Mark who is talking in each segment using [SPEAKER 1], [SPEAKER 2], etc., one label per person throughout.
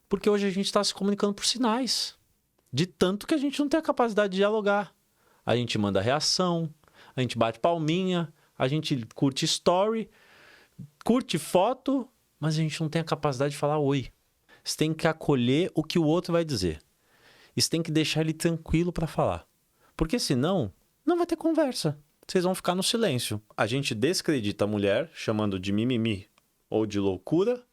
[SPEAKER 1] Porque hoje a gente está se comunicando por sinais. De tanto que a gente não tem a capacidade de dialogar. A gente manda reação, a gente bate palminha, a gente curte story, curte foto, mas a gente não tem a capacidade de falar oi. Você tem que acolher o que o outro vai dizer. E você tem que deixar ele tranquilo para falar. Porque senão, não vai ter conversa. Vocês vão ficar no silêncio. A gente descredita a mulher, chamando de mimimi ou de loucura,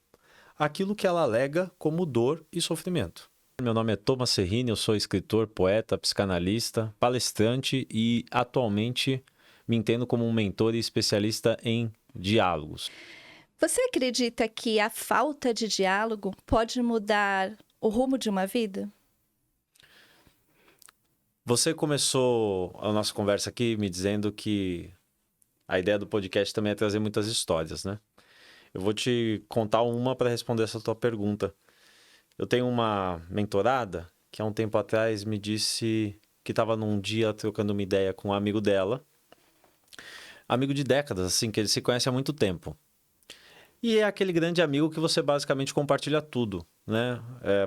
[SPEAKER 1] aquilo que ela alega como dor e sofrimento. Meu nome é Thomas Serrini, eu sou escritor, poeta, psicanalista, palestrante e atualmente me entendo como um mentor e especialista em diálogos.
[SPEAKER 2] Você acredita que a falta de diálogo pode mudar o rumo de uma vida?
[SPEAKER 1] Você começou a nossa conversa aqui me dizendo que a ideia do podcast também é trazer muitas histórias, né? Eu vou te contar uma para responder essa tua pergunta. Eu tenho uma mentorada que há um tempo atrás me disse que estava num dia trocando uma ideia com um amigo dela. Amigo de décadas, assim, que ele se conhece há muito tempo. E é aquele grande amigo que você basicamente compartilha tudo, né?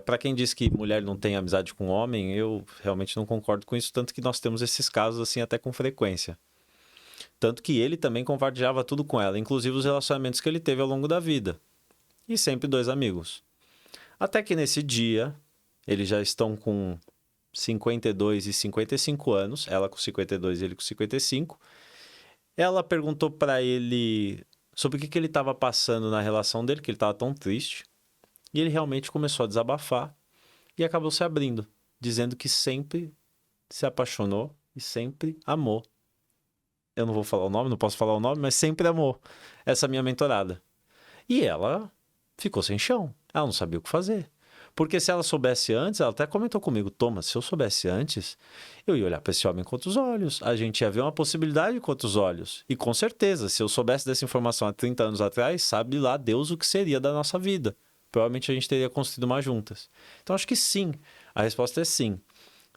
[SPEAKER 1] Para quem diz que mulher não tem amizade com homem, eu realmente não concordo com isso, tanto que nós temos esses casos assim até com frequência. Tanto que ele também compartilhava tudo com ela, inclusive os relacionamentos que ele teve ao longo da vida. E sempre dois amigos. Até que nesse dia, eles já estão com 52 e 55 anos, ela com 52 e ele com 55. Ela perguntou para ele sobre o que ele estava passando na relação dele, que ele estava tão triste. E ele realmente começou a desabafar e acabou se abrindo, dizendo que sempre se apaixonou e sempre amou. Eu não vou falar o nome, não posso falar o nome, mas sempre amou essa minha mentorada. E ela ficou sem chão, ela não sabia o que fazer. Porque se ela soubesse antes, ela até comentou comigo, Thomas, se eu soubesse antes, eu ia olhar para esse homem com outros olhos, a gente ia ver uma possibilidade com outros olhos. E com certeza, se eu soubesse dessa informação há 30 anos atrás, sabe lá Deus o que seria da nossa vida. Provavelmente a gente teria construído mais juntas. Então acho que sim, a resposta é sim.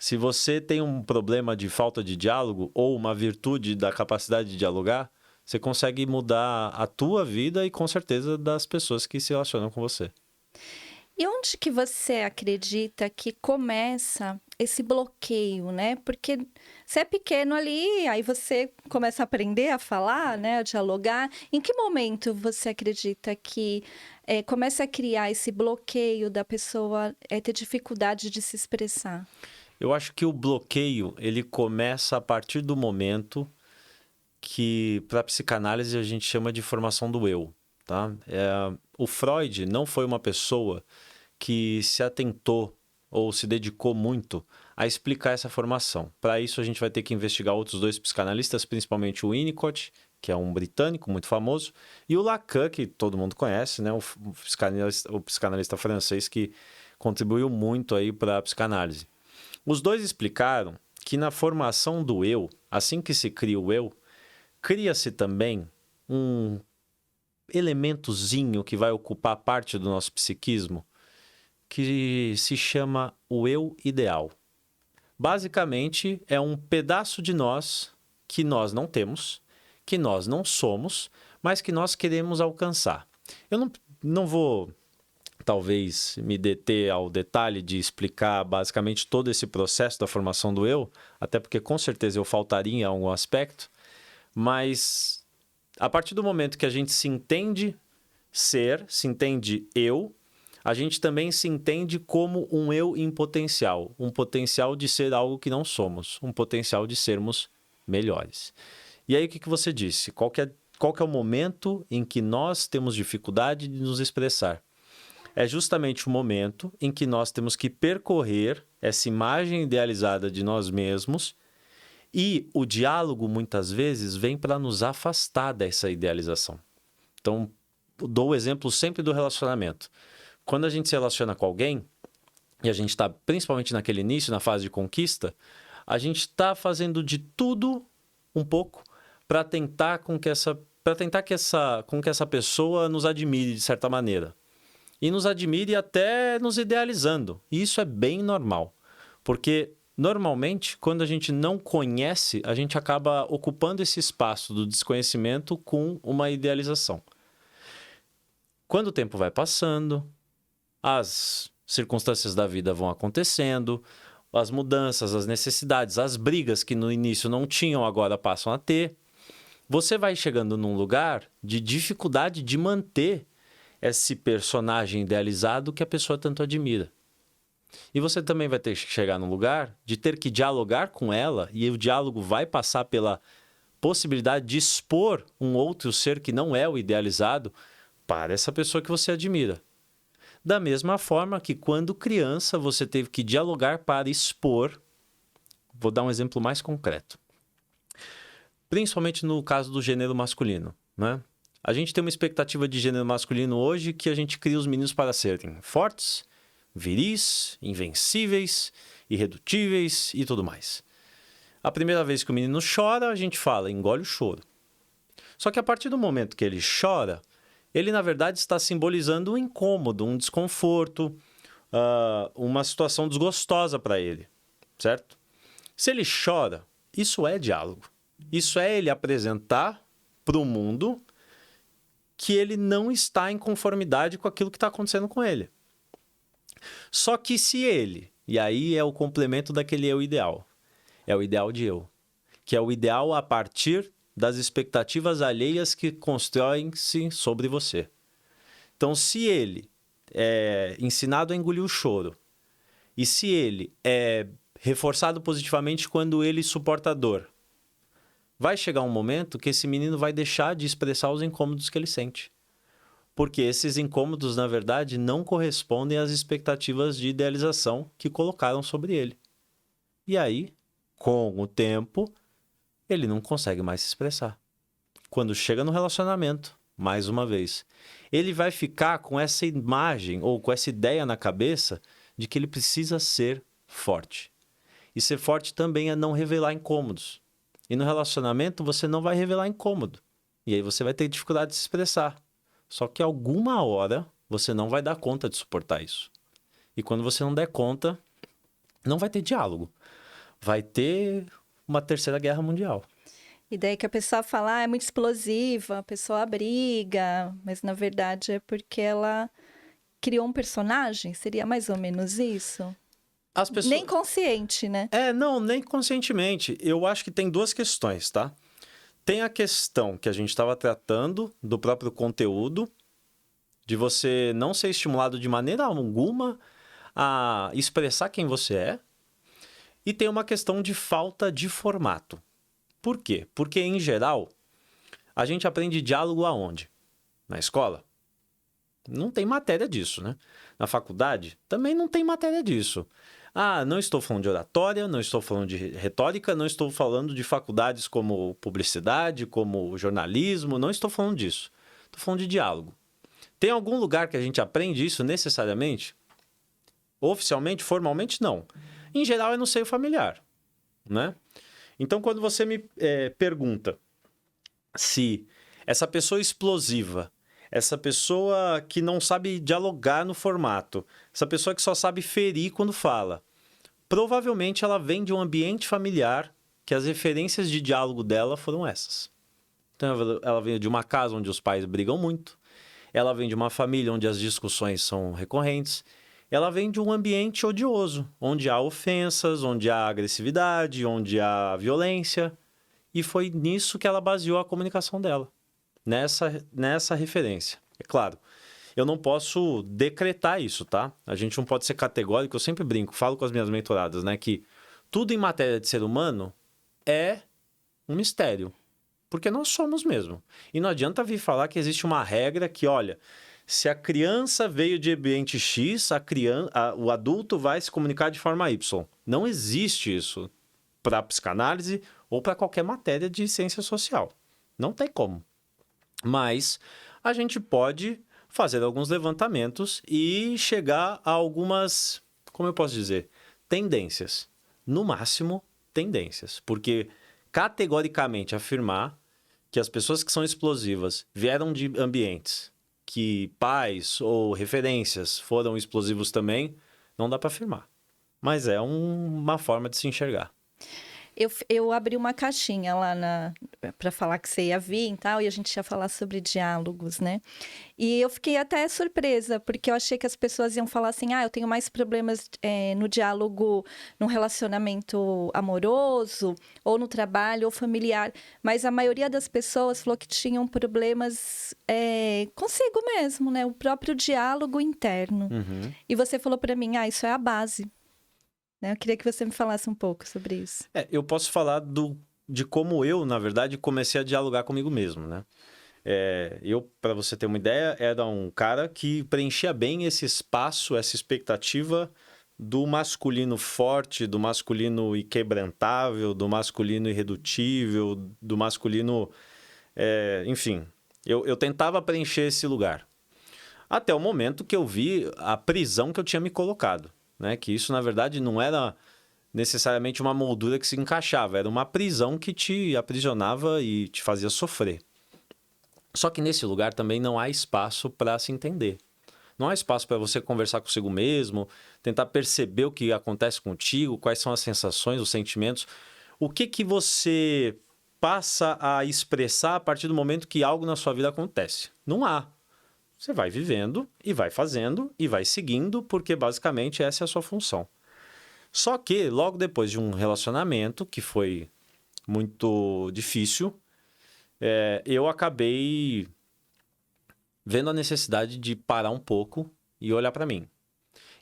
[SPEAKER 1] Se você tem um problema de falta de diálogo ou uma virtude da capacidade de dialogar, você consegue mudar a tua vida e com certeza das pessoas que se relacionam com você.
[SPEAKER 2] E onde que você acredita que começa esse bloqueio, né? Porque você é pequeno ali, aí você começa a aprender a falar, né? A dialogar. Em que momento você acredita que começa a criar esse bloqueio da pessoa ter dificuldade de se expressar?
[SPEAKER 1] Eu acho que o bloqueio, ele começa a partir do momento que, para a psicanálise, a gente chama de formação do eu, tá? O Freud não foi uma pessoa que se atentou ou se dedicou muito a explicar essa formação. Para isso, a gente vai ter que investigar outros dois psicanalistas, principalmente o Winnicott, que é um britânico muito famoso, e o Lacan, que todo mundo conhece, né? O psicanalista francês que contribuiu muito aí para a psicanálise. Os dois explicaram que na formação do eu, assim que se cria o eu, cria-se também um elementozinho que vai ocupar parte do nosso psiquismo, que se chama o eu ideal. Basicamente, é um pedaço de nós que nós não temos, que nós não somos, mas que nós queremos alcançar. Eu não vou, talvez, me deter ao detalhe de explicar basicamente todo esse processo da formação do eu, até porque com certeza eu faltaria em algum aspecto, mas a partir do momento que a gente se entende ser, se entende eu, a gente também se entende como um eu em potencial, um potencial de ser algo que não somos, um potencial de sermos melhores. E aí o que você disse? Qual que é o momento em que nós temos dificuldade de nos expressar? É justamente o momento em que nós temos que percorrer essa imagem idealizada de nós mesmos e o diálogo, muitas vezes, vem para nos afastar dessa idealização. Então, dou o exemplo sempre do relacionamento. Quando a gente se relaciona com alguém, e a gente está principalmente naquele início, na fase de conquista, a gente está fazendo de tudo um pouco para tentar com que essa pessoa nos admire de certa maneira. E nos admire até nos idealizando. E isso é bem normal. Porque, normalmente, quando a gente não conhece, a gente acaba ocupando esse espaço do desconhecimento com uma idealização. Quando o tempo vai passando, as circunstâncias da vida vão acontecendo, as mudanças, as necessidades, as brigas que no início não tinham, agora passam a ter. Você vai chegando num lugar de dificuldade de manter esse personagem idealizado que a pessoa tanto admira. E você também vai ter que chegar num lugar de ter que dialogar com ela, e o diálogo vai passar pela possibilidade de expor um outro ser que não é o idealizado para essa pessoa que você admira. Da mesma forma que quando criança você teve que dialogar para expor, vou dar um exemplo mais concreto. Principalmente no caso do gênero masculino, né? A gente tem uma expectativa de gênero masculino hoje que a gente cria os meninos para serem fortes, viris, invencíveis, irredutíveis e tudo mais. A primeira vez que o menino chora, a gente fala, engole o choro. Só que a partir do momento que ele chora, ele na verdade está simbolizando um incômodo, um desconforto, uma situação desgostosa para ele, certo? Se ele chora, isso é diálogo. Isso é ele apresentar para o mundo que ele não está em conformidade com aquilo que está acontecendo com ele. Só que se ele, e aí é o complemento daquele eu ideal, é o ideal de eu, que é o ideal a partir das expectativas alheias que constroem-se sobre você. Então, se ele é ensinado a engolir o choro, e se ele é reforçado positivamente quando ele suporta a dor, vai chegar um momento que esse menino vai deixar de expressar os incômodos que ele sente. Porque esses incômodos, na verdade, não correspondem às expectativas de idealização que colocaram sobre ele. E aí, com o tempo, ele não consegue mais se expressar. Quando chega no relacionamento, mais uma vez, ele vai ficar com essa imagem ou com essa ideia na cabeça de que ele precisa ser forte. E ser forte também é não revelar incômodos. E no relacionamento você não vai revelar incômodo. E aí você vai ter dificuldade de se expressar. Só que alguma hora você não vai dar conta de suportar isso. E quando você não der conta, não vai ter diálogo. Vai ter uma terceira guerra mundial.
[SPEAKER 2] E daí que a pessoa fala, é muito explosiva, a pessoa briga, mas na verdade é porque ela criou um personagem? Seria mais ou menos isso?
[SPEAKER 1] As pessoas...
[SPEAKER 2] Nem consciente, né?
[SPEAKER 1] Não, nem conscientemente. Eu acho que tem duas questões, tá? Tem a questão que a gente estava tratando do próprio conteúdo, de você não ser estimulado de maneira alguma a expressar quem você é. E tem uma questão de falta de formato. Por quê? Porque, em geral, a gente aprende diálogo aonde? Na escola? Não tem matéria disso, né? Na faculdade? Também não tem matéria disso. Não estou falando de oratória, não estou falando de retórica, não estou falando de faculdades como publicidade, como jornalismo, não estou falando disso. Estou falando de diálogo. Tem algum lugar que a gente aprende isso necessariamente? Oficialmente, formalmente, não. Em geral, é no seio familiar, né? Então, quando você me pergunta se essa pessoa explosiva, essa pessoa que não sabe dialogar no formato, essa pessoa que só sabe ferir quando fala, provavelmente ela vem de um ambiente familiar que as referências de diálogo dela foram essas. Então, ela vem de uma casa onde os pais brigam muito, ela vem de uma família onde as discussões são recorrentes, ela vem de um ambiente odioso, onde há ofensas, onde há agressividade, onde há violência, e foi nisso que ela baseou a comunicação dela. Nessa referência. É claro, eu não posso decretar isso, tá? A gente não pode ser categórico, eu sempre brinco, falo com as minhas mentoradas, né? Que tudo em matéria de ser humano é um mistério. Porque nós somos mesmo. E não adianta vir falar que existe uma regra que, olha, se a criança veio de ambiente X, o adulto vai se comunicar de forma Y. Não existe isso para psicanálise ou para qualquer matéria de ciência social. Não tem como. Mas a gente pode fazer alguns levantamentos e chegar a algumas, como eu posso dizer, tendências. No máximo, tendências. Porque categoricamente afirmar que as pessoas que são explosivas vieram de ambientes que pais ou referências foram explosivos também, não dá para afirmar. Mas é uma forma de se enxergar.
[SPEAKER 2] Eu abri uma caixinha lá para falar que você ia vir e tal, e a gente ia falar sobre diálogos, né? E eu fiquei até surpresa, porque eu achei que as pessoas iam falar assim, eu tenho mais problemas no diálogo, no relacionamento amoroso, ou no trabalho, ou familiar. Mas a maioria das pessoas falou que tinham problemas consigo mesmo, né? O próprio diálogo interno.
[SPEAKER 1] Uhum.
[SPEAKER 2] E você falou para mim, isso é a base. Né? Eu queria que você me falasse um pouco sobre isso.
[SPEAKER 1] Eu posso falar de como eu, na verdade, comecei a dialogar comigo mesmo, né? Eu, para você ter uma ideia, era um cara que preenchia bem esse espaço, essa expectativa do masculino forte, do masculino inquebrantável, do masculino irredutível, do masculino... enfim, eu tentava preencher esse lugar. Até o momento que eu vi a prisão que eu tinha me colocado, né? Que isso, na verdade, não era necessariamente uma moldura que se encaixava, era uma prisão que te aprisionava e te fazia sofrer. Só que nesse lugar também não há espaço para se entender. Não há espaço para você conversar consigo mesmo, tentar perceber o que acontece contigo, quais são as sensações, os sentimentos. O que você passa a expressar a partir do momento que algo na sua vida acontece? Não há. Você vai vivendo e vai fazendo e vai seguindo, porque basicamente essa é a sua função. Só que logo depois de um relacionamento que foi muito difícil, eu acabei vendo a necessidade de parar um pouco e olhar para mim.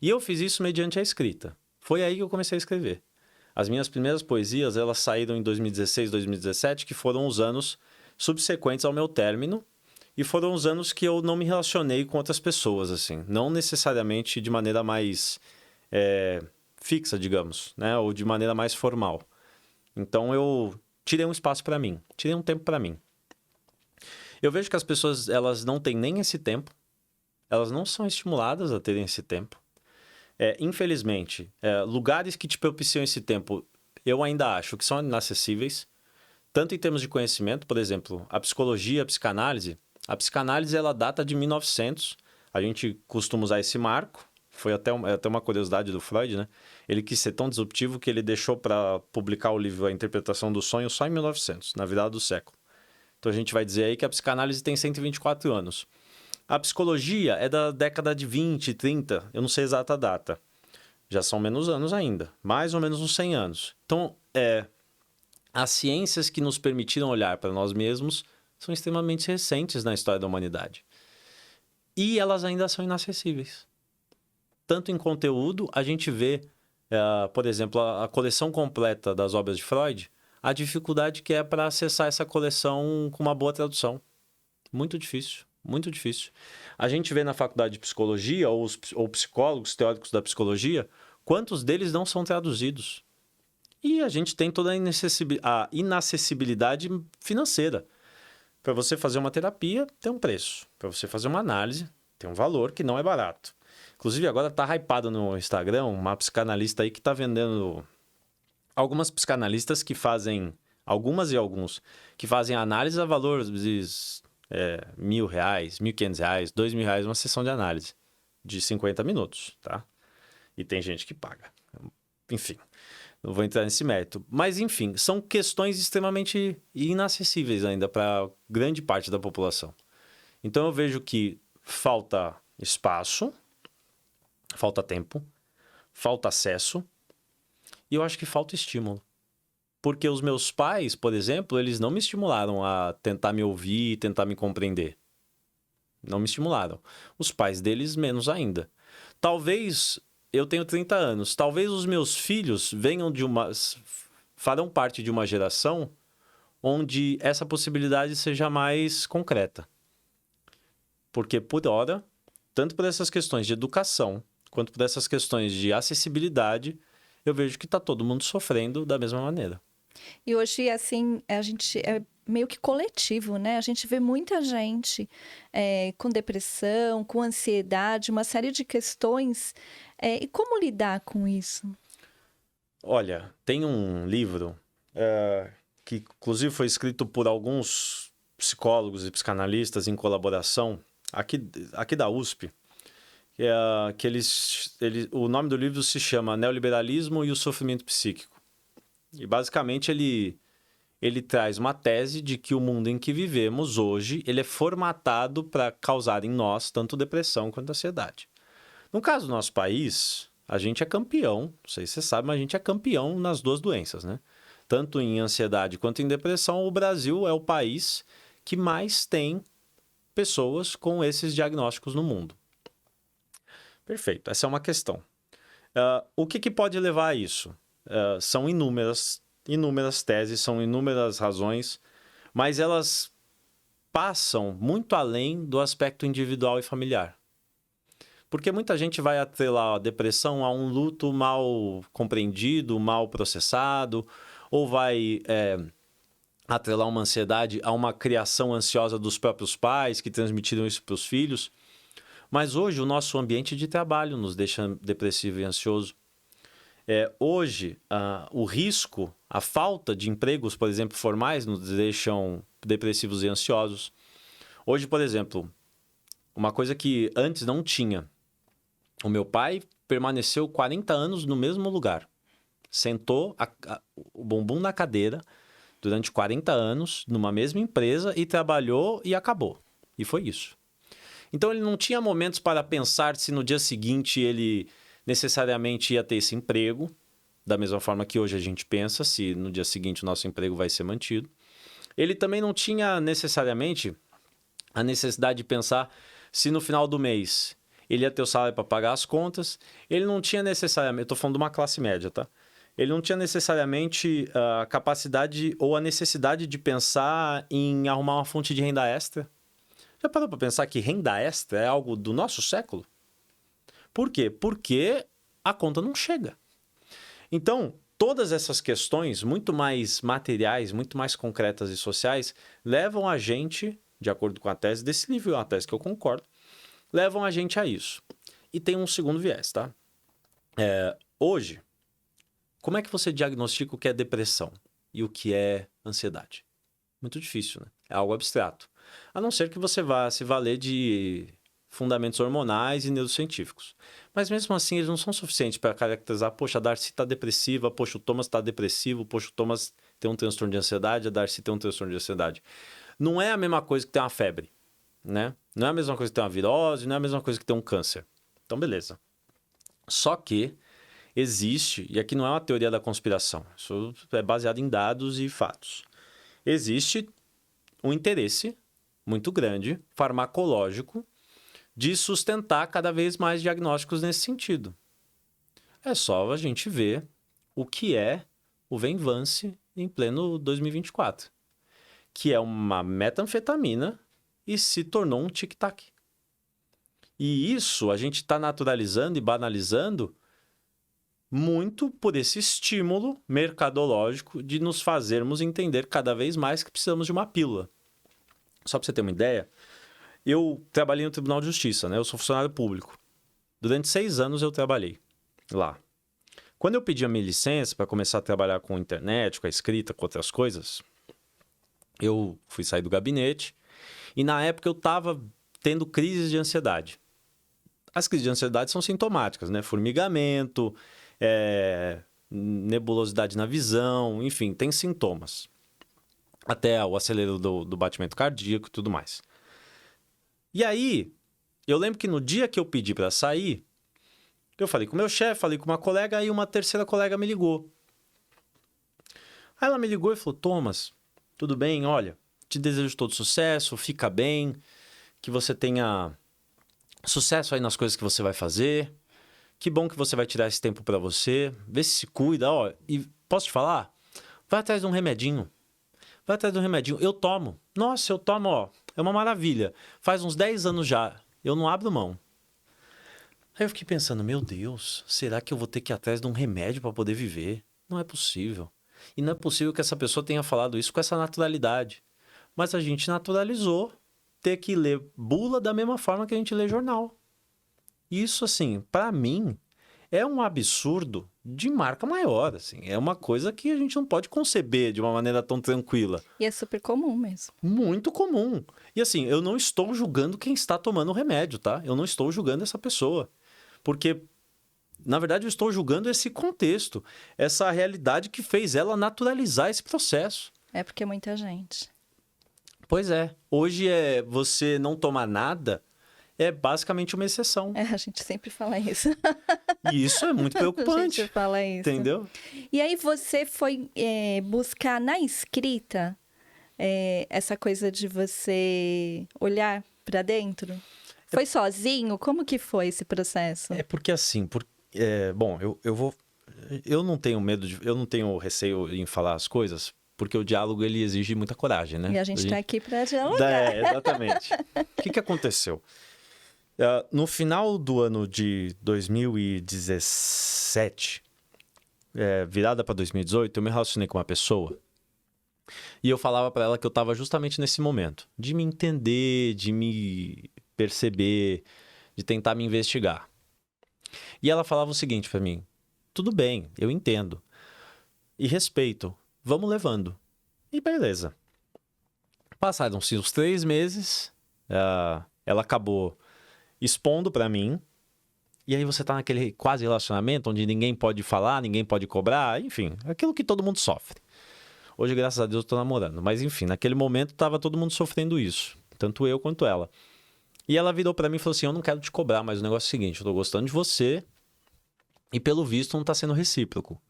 [SPEAKER 1] E eu fiz isso mediante a escrita. Foi aí que eu comecei a escrever. As minhas primeiras poesias, elas saíram em 2016, 2017, que foram os anos subsequentes ao meu término, e foram os anos que eu não me relacionei com outras pessoas, assim. Não necessariamente de maneira mais fixa, digamos, né? Ou de maneira mais formal. Então, eu tirei um espaço para mim. Tirei um tempo para mim. Eu vejo que as pessoas, elas não têm nem esse tempo. Elas não são estimuladas a terem esse tempo. Infelizmente, lugares que te propiciam esse tempo, eu ainda acho que são inacessíveis. Tanto em termos de conhecimento, por exemplo, a psicologia, a psicanálise. A psicanálise, ela data de 1900. A gente costuma usar esse marco. Foi até uma curiosidade do Freud, né? Ele quis ser tão disruptivo que ele deixou para publicar o livro A Interpretação do Sonho só em 1900, na virada do século. Então a gente vai dizer aí que a psicanálise tem 124 anos. A psicologia é da década de 20, 30, eu não sei a exata data. Já são menos anos ainda, mais ou menos uns 100 anos. Então, as ciências que nos permitiram olhar para nós mesmos são extremamente recentes na história da humanidade. E elas ainda são inacessíveis. Tanto em conteúdo, a gente vê, por exemplo, a coleção completa das obras de Freud, a dificuldade que é para acessar essa coleção com uma boa tradução. Muito difícil, muito difícil. A gente vê na faculdade de psicologia, ou psicólogos teóricos da psicologia, quantos deles não são traduzidos. E a gente tem toda a inacessibilidade financeira. Para você fazer uma terapia, tem um preço. Para você fazer uma análise, tem um valor que não é barato. Inclusive, agora está hypado no Instagram uma psicanalista aí que está vendendo... Algumas psicanalistas que fazem... Algumas e alguns que fazem análise a valor de R$1.000, R$1.500, R$2.000, uma sessão de análise de 50 minutos, tá? E tem gente que paga. Enfim, não vou entrar nesse mérito. Mas, enfim, são questões extremamente inacessíveis ainda para grande parte da população. Então, eu vejo que falta espaço, falta tempo, falta acesso e eu acho que falta estímulo. Porque os meus pais, por exemplo, eles não me estimularam a tentar me ouvir, tentar me compreender. Não me estimularam. Os pais deles, menos ainda. Talvez, eu tenho 30 anos, talvez os meus filhos farão parte de uma geração onde essa possibilidade seja mais concreta. Porque, por hora, tanto por essas questões de educação, quanto por essas questões de acessibilidade, eu vejo que está todo mundo sofrendo da mesma maneira.
[SPEAKER 2] E hoje, assim, a gente é meio que coletivo, né? A gente vê muita gente com depressão, com ansiedade, uma série de questões. E como lidar com isso?
[SPEAKER 1] Olha, tem um livro que, inclusive, foi escrito por alguns psicólogos e psicanalistas em colaboração, aqui da USP, que o nome do livro se chama Neoliberalismo e o Sofrimento Psíquico. E basicamente ele traz uma tese de que o mundo em que vivemos hoje, ele é formatado para causar em nós tanto depressão quanto ansiedade. No caso do nosso país, a gente é campeão, não sei se você sabe, mas a gente é campeão nas duas doenças, né? Tanto em ansiedade quanto em depressão, o Brasil é o país que mais tem pessoas com esses diagnósticos no mundo. Perfeito, essa é uma questão. O que pode levar a isso? São inúmeras teses, são inúmeras razões, mas elas passam muito além do aspecto individual e familiar. Porque muita gente vai atrelar a depressão a um luto mal compreendido, mal processado, ou vai atrelar uma ansiedade a uma criação ansiosa dos próprios pais que transmitiram isso para os filhos. Mas hoje o nosso ambiente de trabalho nos deixa depressivo e ansioso. Hoje, o risco, a falta de empregos, por exemplo, formais, nos deixam depressivos e ansiosos. Hoje, por exemplo, uma coisa que antes não tinha. O meu pai permaneceu 40 anos no mesmo lugar. Sentou o bumbum na cadeira durante 40 anos, numa mesma empresa, e trabalhou e acabou. E foi isso. Então, ele não tinha momentos para pensar se no dia seguinte ele necessariamente ia ter esse emprego, da mesma forma que hoje a gente pensa, se no dia seguinte o nosso emprego vai ser mantido. Ele também não tinha necessariamente a necessidade de pensar se no final do mês ele ia ter o salário para pagar as contas. Ele não tinha necessariamente... Estou falando de uma classe média, tá? Ele não tinha necessariamente a capacidade ou a necessidade de pensar em arrumar uma fonte de renda extra. Já parou para pensar que renda extra é algo do nosso século? Por quê? Porque a conta não chega. Então, todas essas questões, muito mais materiais, muito mais concretas e sociais, levam a gente, de acordo com a tese desse livro, é uma tese que eu concordo, levam a gente a isso. E tem um segundo viés, tá? Hoje, como é que você diagnostica o que é depressão e o que é ansiedade? Muito difícil, né? É algo abstrato. A não ser que você vá se valer de fundamentos hormonais e neurocientíficos. Mas mesmo assim, eles não são suficientes para caracterizar, poxa, a Darcy está depressiva, poxa, o Thomas está depressivo, poxa, o Thomas tem um transtorno de ansiedade, a Darcy tem um transtorno de ansiedade. Não é a mesma coisa que ter uma febre, né? Não é a mesma coisa que ter uma virose, não é a mesma coisa que ter um câncer. Então, beleza. Só que existe, e aqui não é uma teoria da conspiração, isso é baseado em dados e fatos. Existe um interesse muito grande, farmacológico, de sustentar cada vez mais diagnósticos nesse sentido. É só a gente ver o que é o Venvance em pleno 2024, que é uma metanfetamina e se tornou um tic-tac. E isso a gente está naturalizando e banalizando muito por esse estímulo mercadológico de nos fazermos entender cada vez mais que precisamos de uma pílula. Só para você ter uma ideia, eu trabalhei no Tribunal de Justiça, né? Eu sou funcionário público. Durante 6 anos eu trabalhei lá. Quando eu pedi a minha licença para começar a trabalhar com internet, com a escrita, com outras coisas, eu fui sair do gabinete e na época eu estava tendo crises de ansiedade. As crises de ansiedade são sintomáticas, né? Formigamento, nebulosidade na visão, enfim, tem sintomas. Até o acelero do batimento cardíaco e tudo mais. E aí, eu lembro que no dia que eu pedi para sair, eu falei com o meu chefe, falei com uma colega, aí uma terceira colega me ligou. Aí ela me ligou e falou, Thomas, tudo bem? Olha, te desejo todo sucesso, fica bem, que você tenha sucesso aí nas coisas que você vai fazer. Que bom que você vai tirar esse tempo para você, vê se cuida, ó. E posso te falar? Vai atrás de um remedinho. Vai atrás de um remedinho. Eu tomo. Nossa, eu tomo, ó. É uma maravilha. Faz uns 10 anos já. Eu não abro mão. Aí eu fiquei pensando, meu Deus, será que eu vou ter que ir atrás de um remédio para poder viver? Não é possível. E não é possível que essa pessoa tenha falado isso com essa naturalidade. Mas a gente naturalizou ter que ler bula da mesma forma que a gente lê jornal. Isso, assim, para mim, é um absurdo de marca maior, assim. É uma coisa que a gente não pode conceber de uma maneira tão tranquila.
[SPEAKER 2] E é super comum mesmo.
[SPEAKER 1] Muito comum. E assim, eu não estou julgando quem está tomando o remédio, tá? Eu não estou julgando essa pessoa. Porque Na verdade, eu estou julgando esse contexto, essa realidade que fez ela naturalizar esse processo.
[SPEAKER 2] É porque é muita gente.
[SPEAKER 1] Pois é. Hoje você não tomar nada é basicamente uma exceção.
[SPEAKER 2] A gente sempre fala isso.
[SPEAKER 1] E isso é muito
[SPEAKER 2] A
[SPEAKER 1] preocupante.
[SPEAKER 2] gente fala isso.
[SPEAKER 1] Entendeu?
[SPEAKER 2] E aí você foi buscar na escrita essa coisa de você olhar para dentro? Foi sozinho? Como que foi esse processo?
[SPEAKER 1] É porque assim, bom, eu não tenho medo eu não tenho receio em falar as coisas, porque o diálogo ele exige muita coragem, né?
[SPEAKER 2] E a gente tá aqui para dialogar.
[SPEAKER 1] Exatamente. O que aconteceu? No final do ano de 2017, virada para 2018, eu me relacionei com uma pessoa e eu falava para ela que eu estava justamente nesse momento de me entender, de me perceber, de tentar me investigar. E ela falava o seguinte para mim: tudo bem, eu entendo e respeito, vamos levando. E beleza. Passaram-se uns 3 meses, ela acabou expondo para mim, e aí você tá naquele quase relacionamento onde ninguém pode falar, ninguém pode cobrar, enfim, aquilo que todo mundo sofre. Hoje, graças a Deus, eu tô namorando, mas enfim, naquele momento tava todo mundo sofrendo isso, tanto eu quanto ela. E ela virou para mim e falou assim: eu não quero te cobrar, mas o negócio é o seguinte, eu tô gostando de você e pelo visto não tá sendo recíproco.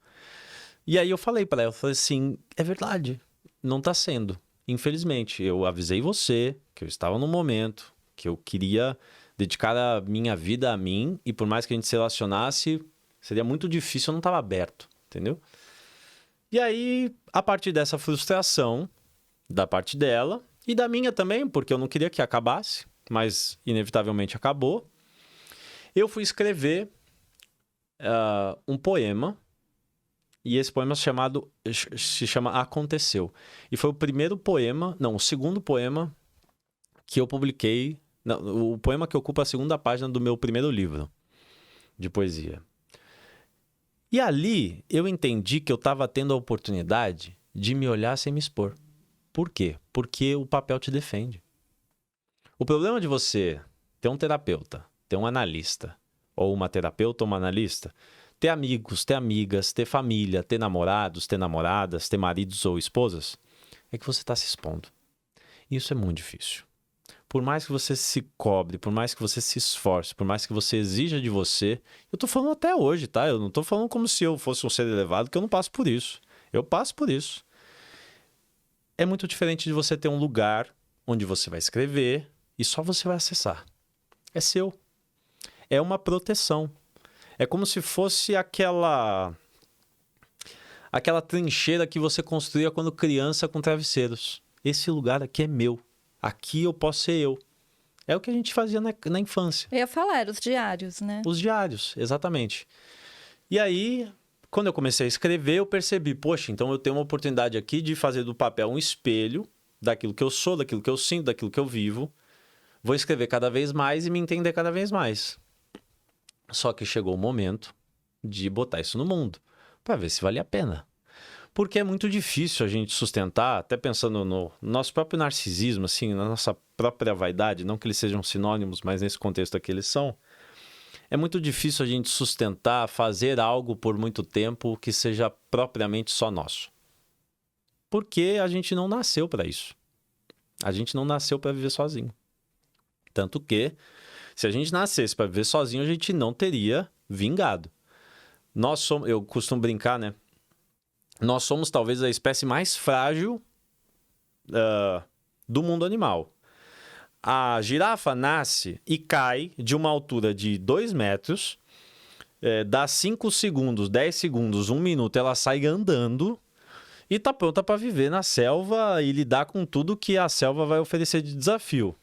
[SPEAKER 1] E aí eu falei para ela, eu falei assim: é verdade, não tá sendo. Infelizmente, eu avisei você que eu estava num momento que eu queria dedicar a minha vida a mim, e por mais que a gente se relacionasse, seria muito difícil, eu não estava aberto, entendeu? E aí, a partir dessa frustração da parte dela, e da minha também, porque eu não queria que acabasse, mas inevitavelmente acabou, eu fui escrever um poema, e esse poema se chama Aconteceu. E foi o segundo poema que eu publiquei. Não, o poema que ocupa a segunda página do meu primeiro livro de poesia. E ali eu entendi que eu estava tendo a oportunidade de me olhar sem me expor. Por quê? Porque o papel te defende. O problema de você ter um terapeuta, ter um analista, ou uma terapeuta ou uma analista, ter amigos, ter amigas, ter família, ter namorados, ter namoradas, ter maridos ou esposas, é que você está se expondo. E isso é muito difícil. Por mais que você se cobre, por mais que você se esforce, por mais que você exija de você, eu tô falando até hoje, tá? Eu não tô falando como se eu fosse um ser elevado, que eu não passo por isso. Eu passo por isso. É muito diferente de você ter um lugar onde você vai escrever e só você vai acessar. É seu. É uma proteção. É como se fosse aquela trincheira que você construía quando criança com travesseiros. Esse lugar aqui é meu. Aqui eu posso ser eu. É o que a gente fazia na infância.
[SPEAKER 2] Eu ia falar, era os diários, né?
[SPEAKER 1] Os diários, exatamente. E aí, quando eu comecei a escrever, eu percebi, poxa, então eu tenho uma oportunidade aqui de fazer do papel um espelho daquilo que eu sou, daquilo que eu sinto, daquilo que eu vivo. Vou escrever cada vez mais e me entender cada vez mais. Só que chegou o momento de botar isso no mundo, para ver se valia a pena. Porque é muito difícil a gente sustentar, até pensando no nosso próprio narcisismo, assim, na nossa própria vaidade, não que eles sejam sinônimos, mas nesse contexto aqui eles são. É muito difícil a gente sustentar, fazer algo por muito tempo que seja propriamente só nosso. Porque a gente não nasceu para isso. A gente não nasceu para viver sozinho. Tanto que, se a gente nascesse para viver sozinho, a gente não teria vingado. Eu costumo brincar, né? Nós somos talvez a espécie mais frágil do mundo animal. A girafa nasce e cai de uma altura de 2 metros, dá 5 segundos, 10 segundos, 1 minuto, ela sai andando e tá pronta para viver na selva e lidar com tudo que a selva vai oferecer de desafio.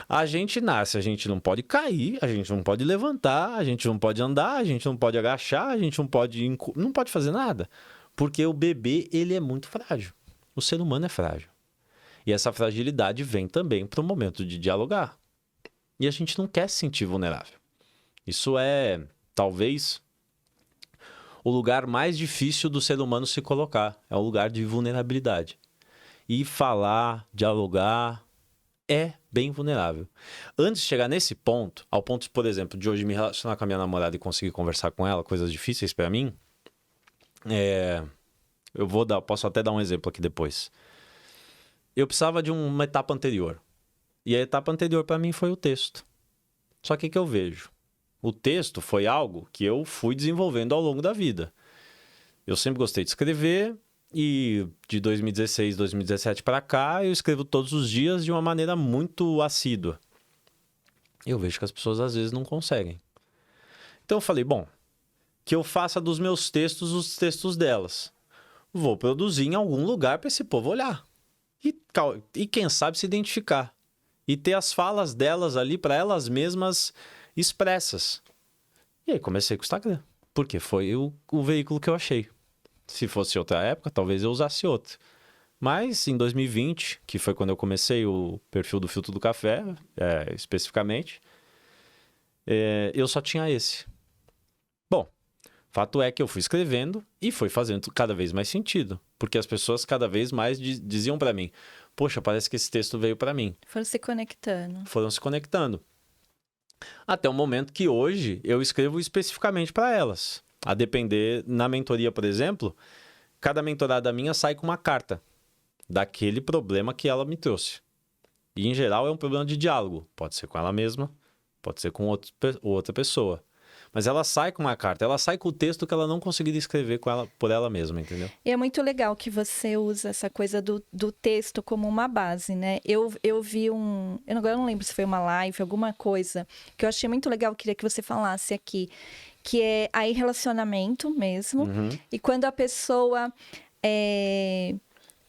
[SPEAKER 1] A gente nasce, a gente não pode cair, a gente não pode levantar, a gente não pode andar, a gente não pode agachar, a gente não pode fazer nada. Porque o bebê, ele é muito frágil. O ser humano é frágil. E essa fragilidade vem também para o momento de dialogar. E a gente não quer se sentir vulnerável. Isso é, talvez, o lugar mais difícil do ser humano se colocar. É o lugar de vulnerabilidade. E falar, dialogar, é bem vulnerável. Antes de chegar nesse ponto, ao ponto, por exemplo, de hoje me relacionar com a minha namorada e conseguir conversar com ela, coisas difíceis para mim, posso até dar um exemplo aqui depois. Eu precisava de uma etapa anterior. E a etapa anterior para mim foi o texto. Só que o que eu vejo? O texto foi algo que eu fui desenvolvendo ao longo da vida. Eu sempre gostei de escrever e de 2016, 2017 para cá, eu escrevo todos os dias de uma maneira muito assídua. Eu vejo que as pessoas às vezes não conseguem. Então eu falei, bom, que eu faça dos meus textos os textos delas. Vou produzir em algum lugar para esse povo olhar. E quem sabe se identificar. E ter as falas delas ali para elas mesmas expressas. E aí comecei com o Instagram. Porque foi o veículo que eu achei. Se fosse outra época, talvez eu usasse outro. Mas em 2020, que foi quando eu comecei o perfil do Filtro do Café, especificamente, eu só tinha esse. Bom, fato é que eu fui escrevendo e foi fazendo cada vez mais sentido. Porque as pessoas cada vez mais diziam para mim, poxa, parece que esse texto veio para mim.
[SPEAKER 2] Foram se conectando.
[SPEAKER 1] Foram se conectando. Até o momento que hoje eu escrevo especificamente para elas. A depender, na mentoria, por exemplo, cada mentorada minha sai com uma carta daquele problema que ela me trouxe. E, em geral, é um problema de diálogo. Pode ser com ela mesma, pode ser com outra pessoa. Mas ela sai com uma carta, ela sai com o texto que ela não conseguiria escrever por ela mesma, entendeu?
[SPEAKER 2] E é muito legal que você usa essa coisa do texto como uma base, né? Eu vi eu não lembro se foi uma live, alguma coisa, que eu achei muito legal, queria que você falasse aqui, que é aí relacionamento mesmo.
[SPEAKER 1] Uhum.
[SPEAKER 2] E quando a pessoa...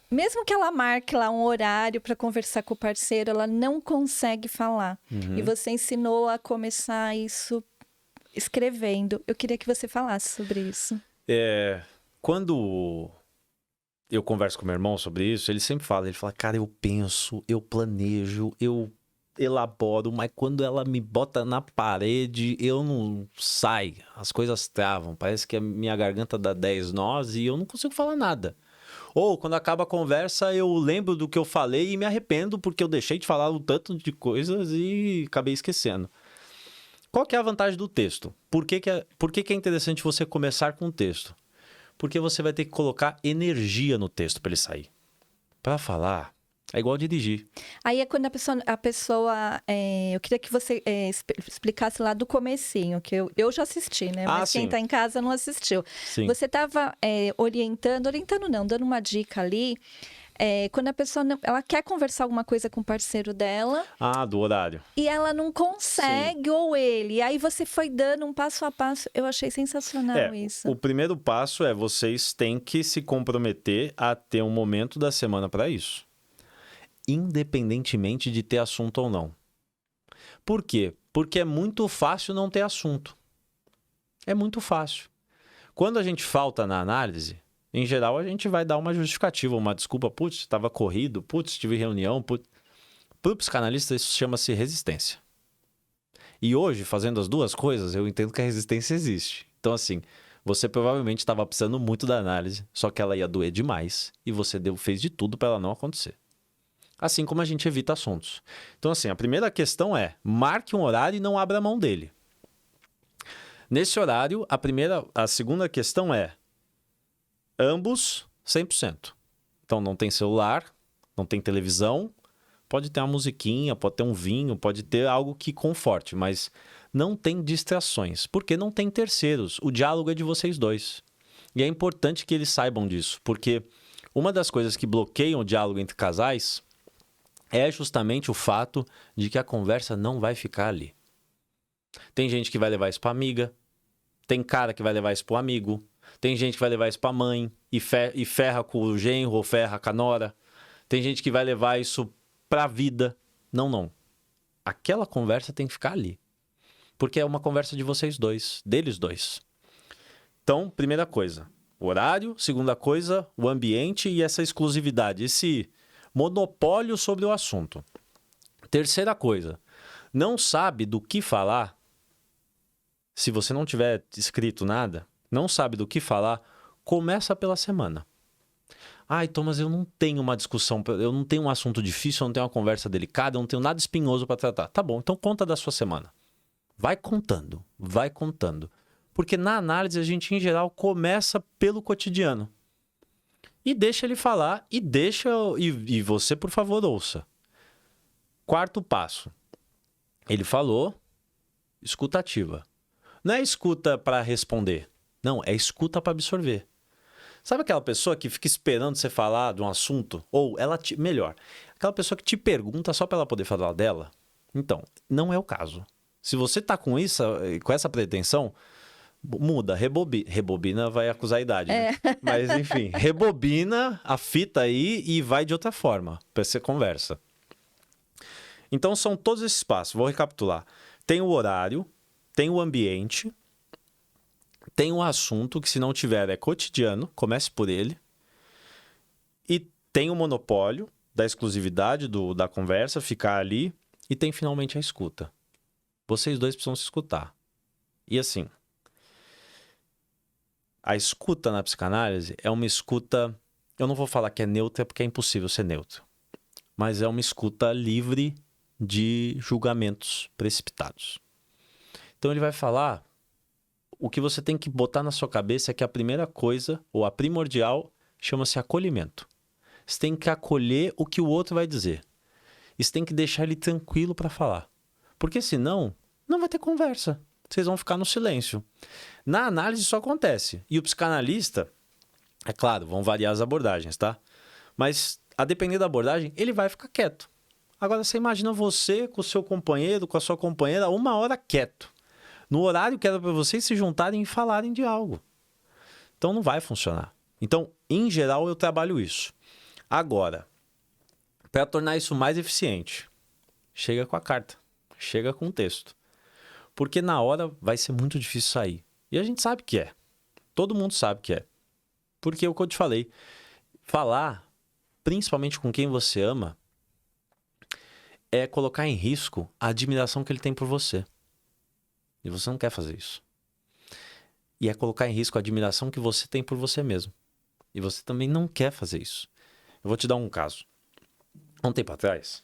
[SPEAKER 2] mesmo que ela marque lá um horário para conversar com o parceiro, ela não consegue falar.
[SPEAKER 1] Uhum.
[SPEAKER 2] E você ensinou a começar isso escrevendo. Eu queria que você falasse sobre isso.
[SPEAKER 1] Quando eu converso com meu irmão sobre isso, ele sempre fala, cara, eu penso, eu planejo, eu elaboro, mas quando ela me bota na parede, eu não saio, as coisas travam, parece que a minha garganta dá 10 nós e eu não consigo falar nada. Ou, quando acaba a conversa, eu lembro do que eu falei e me arrependo porque eu deixei de falar um tanto de coisas e acabei esquecendo. Qual que é a vantagem do texto? Por que é interessante você começar com o texto? Porque você vai ter que colocar energia no texto para ele sair. Para falar, é igual dirigir.
[SPEAKER 2] Aí é quando a pessoa eu queria que você explicasse lá do comecinho, que eu já assisti, né? Mas quem está em casa não assistiu.
[SPEAKER 1] Sim.
[SPEAKER 2] Você estava orientando não, dando uma dica ali. Quando a pessoa ela quer conversar alguma coisa com o parceiro dela.
[SPEAKER 1] Do horário.
[SPEAKER 2] E ela não consegue, sim. Ou ele. E aí você foi dando um passo a passo. Eu achei sensacional isso.
[SPEAKER 1] O primeiro passo é vocês têm que se comprometer a ter um momento da semana para isso. Independentemente de ter assunto ou não. Por quê? Porque é muito fácil não ter assunto. É muito fácil. Quando a gente falta na análise, em geral a gente vai dar uma justificativa, uma desculpa. Putz, estava corrido, putz, tive reunião. Para o psicanalista isso chama-se resistência. E hoje, fazendo as duas coisas, eu entendo que a resistência existe. Então, assim, você provavelmente estava precisando muito da análise, só que ela ia doer demais e você fez de tudo para ela não acontecer. Assim como a gente evita assuntos. Então, assim, a primeira questão é, marque um horário e não abra mão dele. Nesse horário, a segunda questão é, ambos 100%. Então, não tem celular, não tem televisão, pode ter uma musiquinha, pode ter um vinho, pode ter algo que conforte, mas não tem distrações, porque não tem terceiros. O diálogo é de vocês dois. E é importante que eles saibam disso, porque uma das coisas que bloqueiam o diálogo entre casais é justamente o fato de que a conversa não vai ficar ali. Tem gente que vai levar isso para amiga, tem cara que vai levar isso para o amigo, tem gente que vai levar isso para a mãe e ferra com o genro ou ferra com a nora. Tem gente que vai levar isso para a vida. Não. Aquela conversa tem que ficar ali. Porque é uma conversa de vocês dois, deles dois. Então, primeira coisa, horário. Segunda coisa, o ambiente e essa exclusividade, esse monopólio sobre o assunto. Terceira coisa, não sabe do que falar. Se você não tiver escrito nada, não sabe do que falar, começa pela semana. Ai, Thomas, eu não tenho uma discussão, eu não tenho um assunto difícil, eu não tenho uma conversa delicada, eu não tenho nada espinhoso para tratar. Tá bom, então conta da sua semana. Vai contando, vai contando. Porque na análise a gente, em geral, começa pelo cotidiano. E deixa ele falar, e você, por favor, ouça. Quarto passo. Ele falou, escuta ativa. Não é escuta para responder. Não, é escuta para absorver. Sabe aquela pessoa que fica esperando você falar de um assunto? Ou melhor, aquela pessoa que te pergunta só para ela poder falar dela? Então, não é o caso. Se você tá com isso, com essa pretensão, muda, rebobina. Rebobina vai acusar a idade, né? Mas enfim, rebobina a fita aí e vai de outra forma, para você conversa. Então são todos esses passos, vou recapitular. Tem o horário, tem o ambiente, tem o assunto, que se não tiver é cotidiano, comece por ele. E tem o monopólio da exclusividade da conversa, ficar ali. E tem finalmente a escuta. Vocês dois precisam se escutar. E assim, a escuta na psicanálise é uma escuta... Eu não vou falar que é neutra, porque é impossível ser neutro. Mas é uma escuta livre de julgamentos precipitados. Então ele vai falar... O que você tem que botar na sua cabeça é que a primeira coisa, ou a primordial, chama-se acolhimento. Você tem que acolher o que o outro vai dizer. E você tem que deixar ele tranquilo para falar. Porque senão, não vai ter conversa. Vocês vão ficar no silêncio. Na análise isso acontece. E o psicanalista, é claro, vão variar as abordagens, tá? Mas, a depender da abordagem, ele vai ficar quieto. Agora, você imagina você com o seu companheiro, com a sua companheira, 1 hora quieto. No horário que era para vocês se juntarem e falarem de algo. Então não vai funcionar. Então, em geral, eu trabalho isso. Agora, para tornar isso mais eficiente, chega com a carta, chega com o texto. Porque na hora vai ser muito difícil sair. E a gente sabe que é. Todo mundo sabe que é. Porque é o que eu te falei. Falar, principalmente com quem você ama, é colocar em risco a admiração que ele tem por você. E você não quer fazer isso. E é colocar em risco a admiração que você tem por você mesmo. E você também não quer fazer isso. Eu vou te dar um caso. Há um tempo atrás,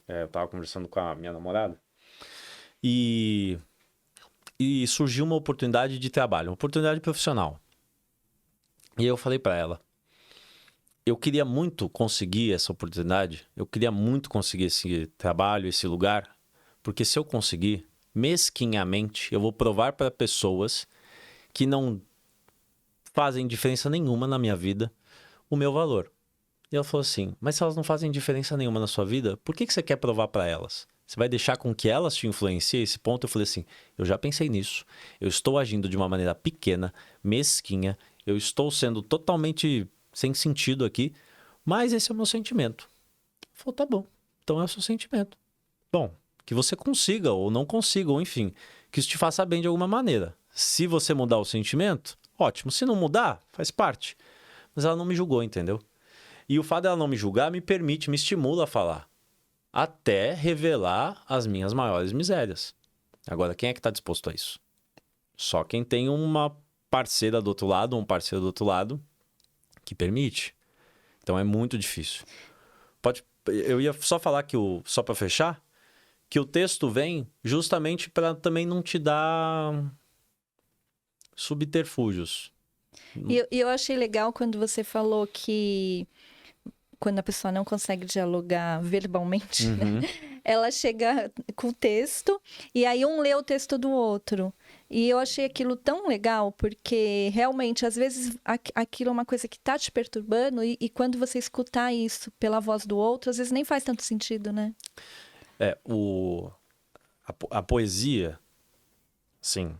[SPEAKER 1] eu estava conversando com a minha namorada e surgiu uma oportunidade de trabalho, uma oportunidade profissional. E eu falei para ela, eu queria muito conseguir essa oportunidade, eu queria muito conseguir esse trabalho, esse lugar, porque se eu conseguir, mesquinhamente, eu vou provar para pessoas que não fazem diferença nenhuma na minha vida o meu valor. E ela falou assim, mas se elas não fazem diferença nenhuma na sua vida, por que você quer provar para elas? Você vai deixar com que elas te influenciem? Esse ponto eu falei assim, eu já pensei nisso, eu estou agindo de uma maneira pequena, mesquinha, eu estou sendo totalmente sem sentido aqui, mas esse é o meu sentimento. Ela falou, tá bom, então é o seu sentimento. Bom, que você consiga ou não consiga, ou enfim, que isso te faça bem de alguma maneira. Se você mudar o sentimento, ótimo. Se não mudar, faz parte. Mas ela não me julgou, entendeu? E o fato dela não me julgar me permite, me estimula a falar. Até revelar as minhas maiores misérias. Agora, quem é que está disposto a isso? Só quem tem uma parceira do outro lado, um parceiro do outro lado, que permite. Então é muito difícil. Eu ia só falar que só para fechar, que o texto vem justamente para também não te dar subterfúgios.
[SPEAKER 2] E eu achei legal quando você falou que quando a pessoa não consegue dialogar verbalmente, né? Ela chega com o texto e aí um lê o texto do outro. E eu achei aquilo tão legal, porque realmente, às vezes, aquilo é uma coisa que está te perturbando e quando você escutar isso pela voz do outro, às vezes nem faz tanto sentido, né?
[SPEAKER 1] A poesia, sim,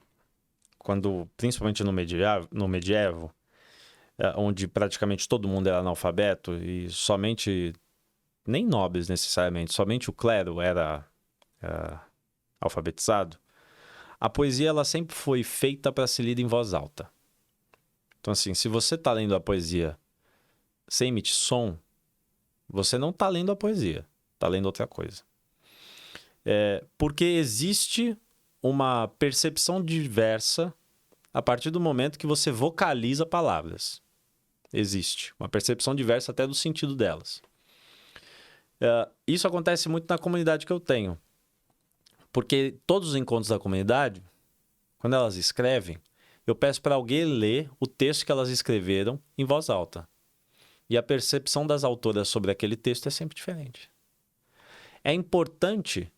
[SPEAKER 1] principalmente no medievo, onde praticamente todo mundo era analfabeto e somente, nem nobres necessariamente, somente o clero era alfabetizado, a poesia ela sempre foi feita para ser lida em voz alta. Então assim, se você está lendo a poesia sem emitir som, você não está lendo a poesia, está lendo outra coisa. Porque existe uma percepção diversa a partir do momento que você vocaliza palavras. Existe. Uma percepção diversa até do sentido delas. Isso acontece muito na comunidade que eu tenho. Porque todos os encontros da comunidade, quando elas escrevem, eu peço para alguém ler o texto que elas escreveram em voz alta. E a percepção das autoras sobre aquele texto é sempre diferente. É importante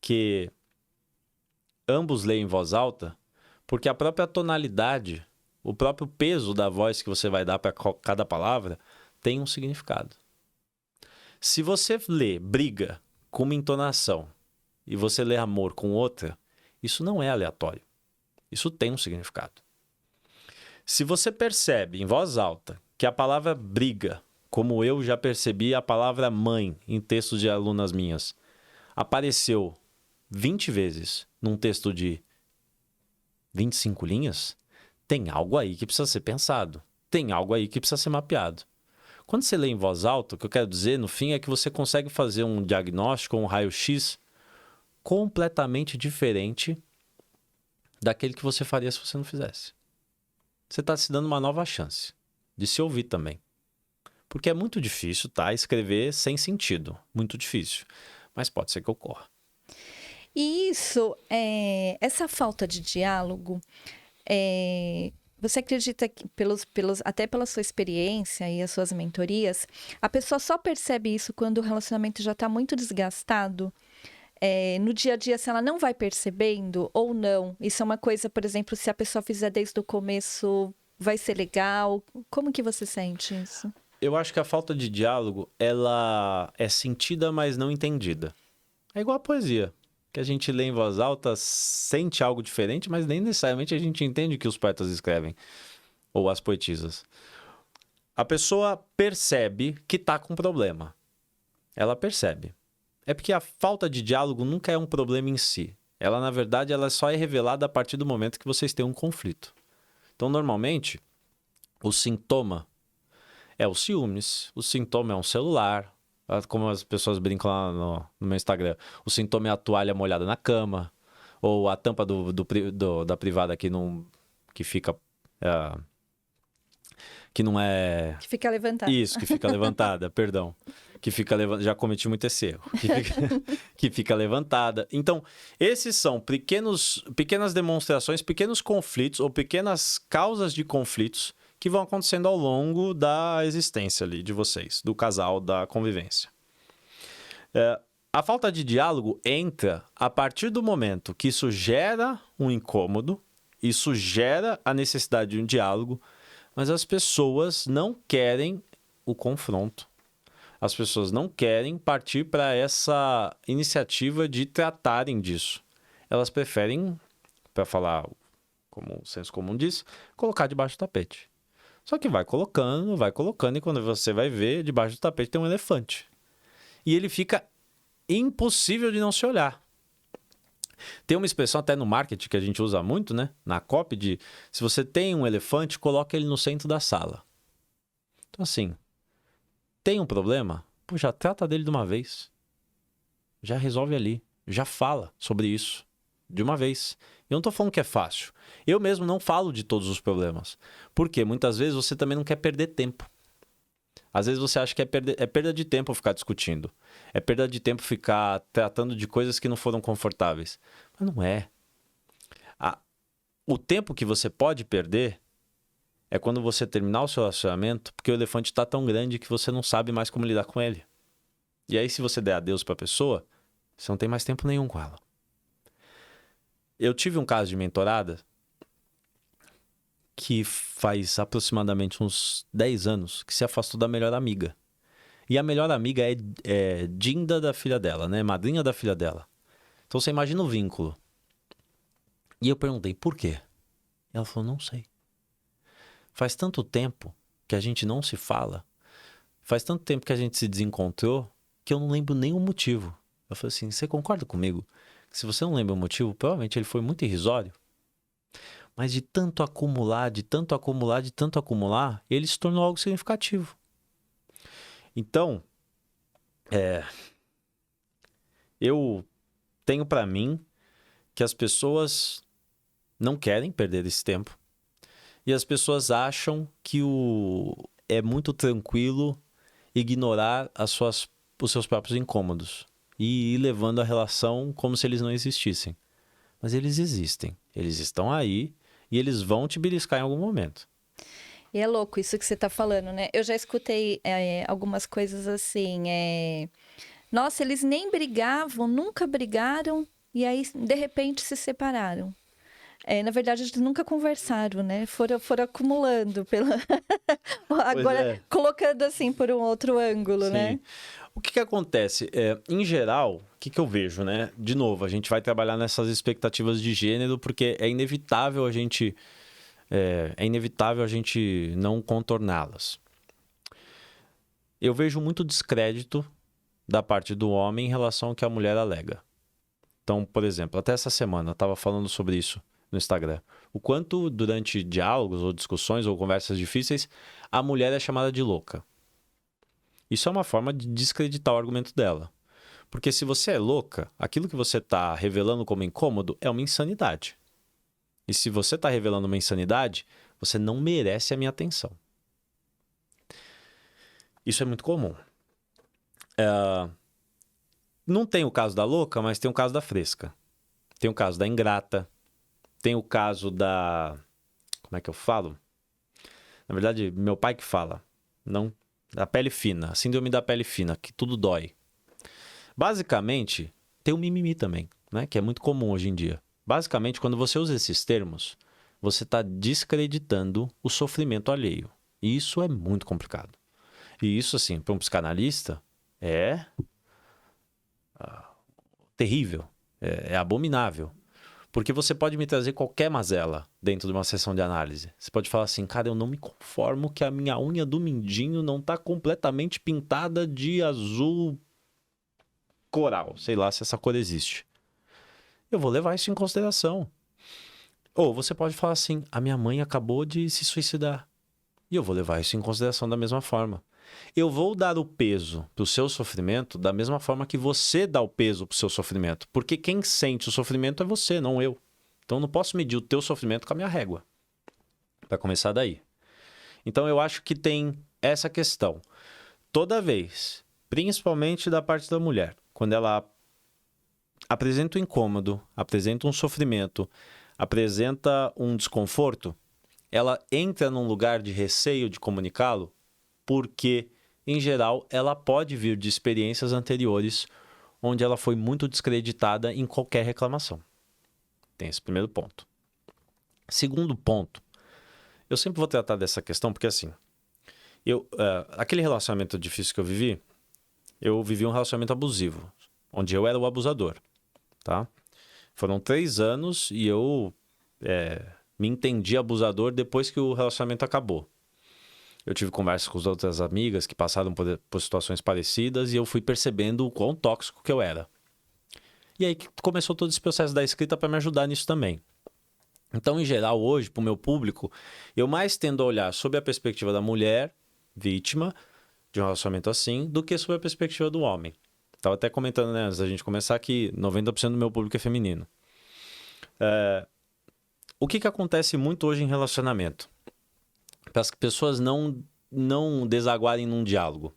[SPEAKER 1] que ambos leiam em voz alta, porque a própria tonalidade, o próprio peso da voz que você vai dar para cada palavra tem um significado. Se você lê briga com uma entonação e você lê amor com outra, isso não é aleatório. Isso tem um significado. Se você percebe em voz alta que a palavra briga, como eu já percebi a palavra mãe em textos de alunas minhas, apareceu 20 vezes num texto de 25 linhas, tem algo aí que precisa ser pensado. Tem algo aí que precisa ser mapeado. Quando você lê em voz alta, o que eu quero dizer, no fim, é que você consegue fazer um diagnóstico, um raio-x completamente diferente daquele que você faria se você não fizesse. Você está se dando uma nova chance de se ouvir também. Porque é muito difícil, tá? Escrever sem sentido. Muito difícil. Mas pode ser que ocorra.
[SPEAKER 2] E isso, essa falta de diálogo, você acredita que, até pela sua experiência e as suas mentorias, a pessoa só percebe isso quando o relacionamento já está muito desgastado? No dia a dia, se ela não vai percebendo ou não? Isso é uma coisa, por exemplo, se a pessoa fizer desde o começo, vai ser legal? Como que você sente isso?
[SPEAKER 1] Eu acho que a falta de diálogo, ela é sentida, mas não entendida. É igual a poesia, que a gente lê em voz alta, sente algo diferente, mas nem necessariamente a gente entende o que os poetas escrevem, ou as poetisas. A pessoa percebe que está com problema. Ela percebe. É porque a falta de diálogo nunca é um problema em si. Ela, na verdade, ela só é revelada a partir do momento que vocês têm um conflito. Então, normalmente, o sintoma é o ciúmes, o sintoma é um celular, como as pessoas brincam lá no meu Instagram, o sintoma é a toalha molhada na cama, ou a tampa da privada que fica... que não é...
[SPEAKER 2] Que fica levantada.
[SPEAKER 1] Isso, que fica levantada, perdão. Que fica levantada. Já cometi muito esse erro. Que fica levantada. Então, esses são pequenas demonstrações, pequenos conflitos ou pequenas causas de conflitos que vão acontecendo ao longo da existência ali de vocês, do casal, da convivência. A falta de diálogo entra a partir do momento que isso gera um incômodo, isso gera a necessidade de um diálogo, mas as pessoas não querem o confronto. As pessoas não querem partir para essa iniciativa de tratarem disso. Elas preferem, para falar como o senso comum diz, colocar debaixo do tapete. Só que vai colocando, e quando você vai ver, debaixo do tapete tem um elefante. E ele fica impossível de não se olhar. Tem uma expressão até no marketing que a gente usa muito, né? Na copy de, se você tem um elefante, coloca ele no centro da sala. Então assim, tem um problema? Pô, já trata dele de uma vez. Já resolve ali. Já fala sobre isso de uma vez. Eu não tô falando que é fácil. Eu mesmo não falo de todos os problemas. Porque muitas vezes você também não quer perder tempo. Às vezes você acha que é perda de tempo ficar discutindo. É perda de tempo ficar tratando de coisas que não foram confortáveis. Mas não é. O tempo que você pode perder é quando você terminar o seu relacionamento, porque o elefante está tão grande que você não sabe mais como lidar com ele. E aí, se você der adeus para a pessoa, você não tem mais tempo nenhum com ela. Eu tive um caso de mentorada que faz aproximadamente uns 10 anos que se afastou da melhor amiga. E a melhor amiga é Dinda da filha dela, né? Madrinha da filha dela. Então você imagina o vínculo. E eu perguntei, por quê? Ela falou, não sei. Faz tanto tempo que a gente não se fala, faz tanto tempo que a gente se desencontrou, que eu não lembro nenhum motivo. Eu falei assim, você concorda comigo? Que se você não lembra o motivo, provavelmente ele foi muito irrisório. Mas de tanto acumular, ele se tornou algo significativo. Então, eu tenho para mim que as pessoas não querem perder esse tempo. E as pessoas acham que é muito tranquilo ignorar os seus próprios incômodos e ir levando a relação como se eles não existissem. Mas eles existem, eles estão aí e eles vão te beliscar em algum momento.
[SPEAKER 2] E é louco isso que você tá falando, né? Eu já escutei algumas coisas assim, nossa, eles nem brigavam, nunca brigaram, e aí, de repente, se separaram. Na verdade, eles nunca conversaram, né? Foram acumulando agora, colocando assim por um outro ângulo,
[SPEAKER 1] Sim.
[SPEAKER 2] né?
[SPEAKER 1] O que acontece? Em geral, o que eu vejo, né? De novo, a gente vai trabalhar nessas expectativas de gênero, porque é inevitável a gente não contorná-las. Eu vejo muito descrédito da parte do homem em relação ao que a mulher alega. Então, por exemplo, até essa semana eu estava falando sobre isso no Instagram. O quanto durante diálogos ou discussões ou conversas difíceis, a mulher é chamada de louca. Isso é uma forma de descreditar o argumento dela. Porque se você é louca, aquilo que você está revelando como incômodo é uma insanidade. E se você está revelando uma insanidade, você não merece a minha atenção. Isso é muito comum. Não tem o caso da louca, mas tem o caso da fresca. Tem o caso da ingrata. Tem o caso da... Como é que eu falo? Na verdade, meu pai que fala. Não, da pele fina. Síndrome da pele fina, que tudo dói. Basicamente, tem o mimimi também, né? Que é muito comum hoje em dia. Basicamente, quando você usa esses termos, você está descreditando o sofrimento alheio. E isso é muito complicado. E isso, assim, para um psicanalista, é terrível, é abominável. Porque você pode me trazer qualquer mazela dentro de uma sessão de análise. Você pode falar assim, cara, eu não me conformo que a minha unha do mindinho não está completamente pintada de azul coral. Sei lá se essa cor existe. Eu vou levar isso em consideração. Ou você pode falar assim, a minha mãe acabou de se suicidar. E eu vou levar isso em consideração da mesma forma. Eu vou dar o peso para o seu sofrimento da mesma forma que você dá o peso para o seu sofrimento. Porque quem sente o sofrimento é você, não eu. Então eu não posso medir o teu sofrimento com a minha régua. Para começar daí. Então eu acho que tem essa questão. Toda vez, principalmente da parte da mulher, quando ela apresenta um incômodo, apresenta um sofrimento, apresenta um desconforto, ela entra num lugar de receio de comunicá-lo, porque, em geral, ela pode vir de experiências anteriores onde ela foi muito descreditada em qualquer reclamação. Tem esse primeiro ponto. Segundo ponto, eu sempre vou tratar dessa questão porque, assim, aquele relacionamento difícil que eu vivi um relacionamento abusivo, onde eu era o abusador, tá? Foram 3 anos e eu me entendi abusador depois que o relacionamento acabou. Eu tive conversas com as outras amigas que passaram por situações parecidas e eu fui percebendo o quão tóxico que eu era. E aí começou todo esse processo da escrita para me ajudar nisso também. Então, em geral, hoje, para o meu público, eu mais tendo a olhar sob a perspectiva da mulher, vítima de um relacionamento assim, do que sob a perspectiva do homem. Estava até comentando, né, antes da gente começar, que 90% do meu público é feminino. O que acontece muito hoje em relacionamento? Para as pessoas não desaguarem num diálogo.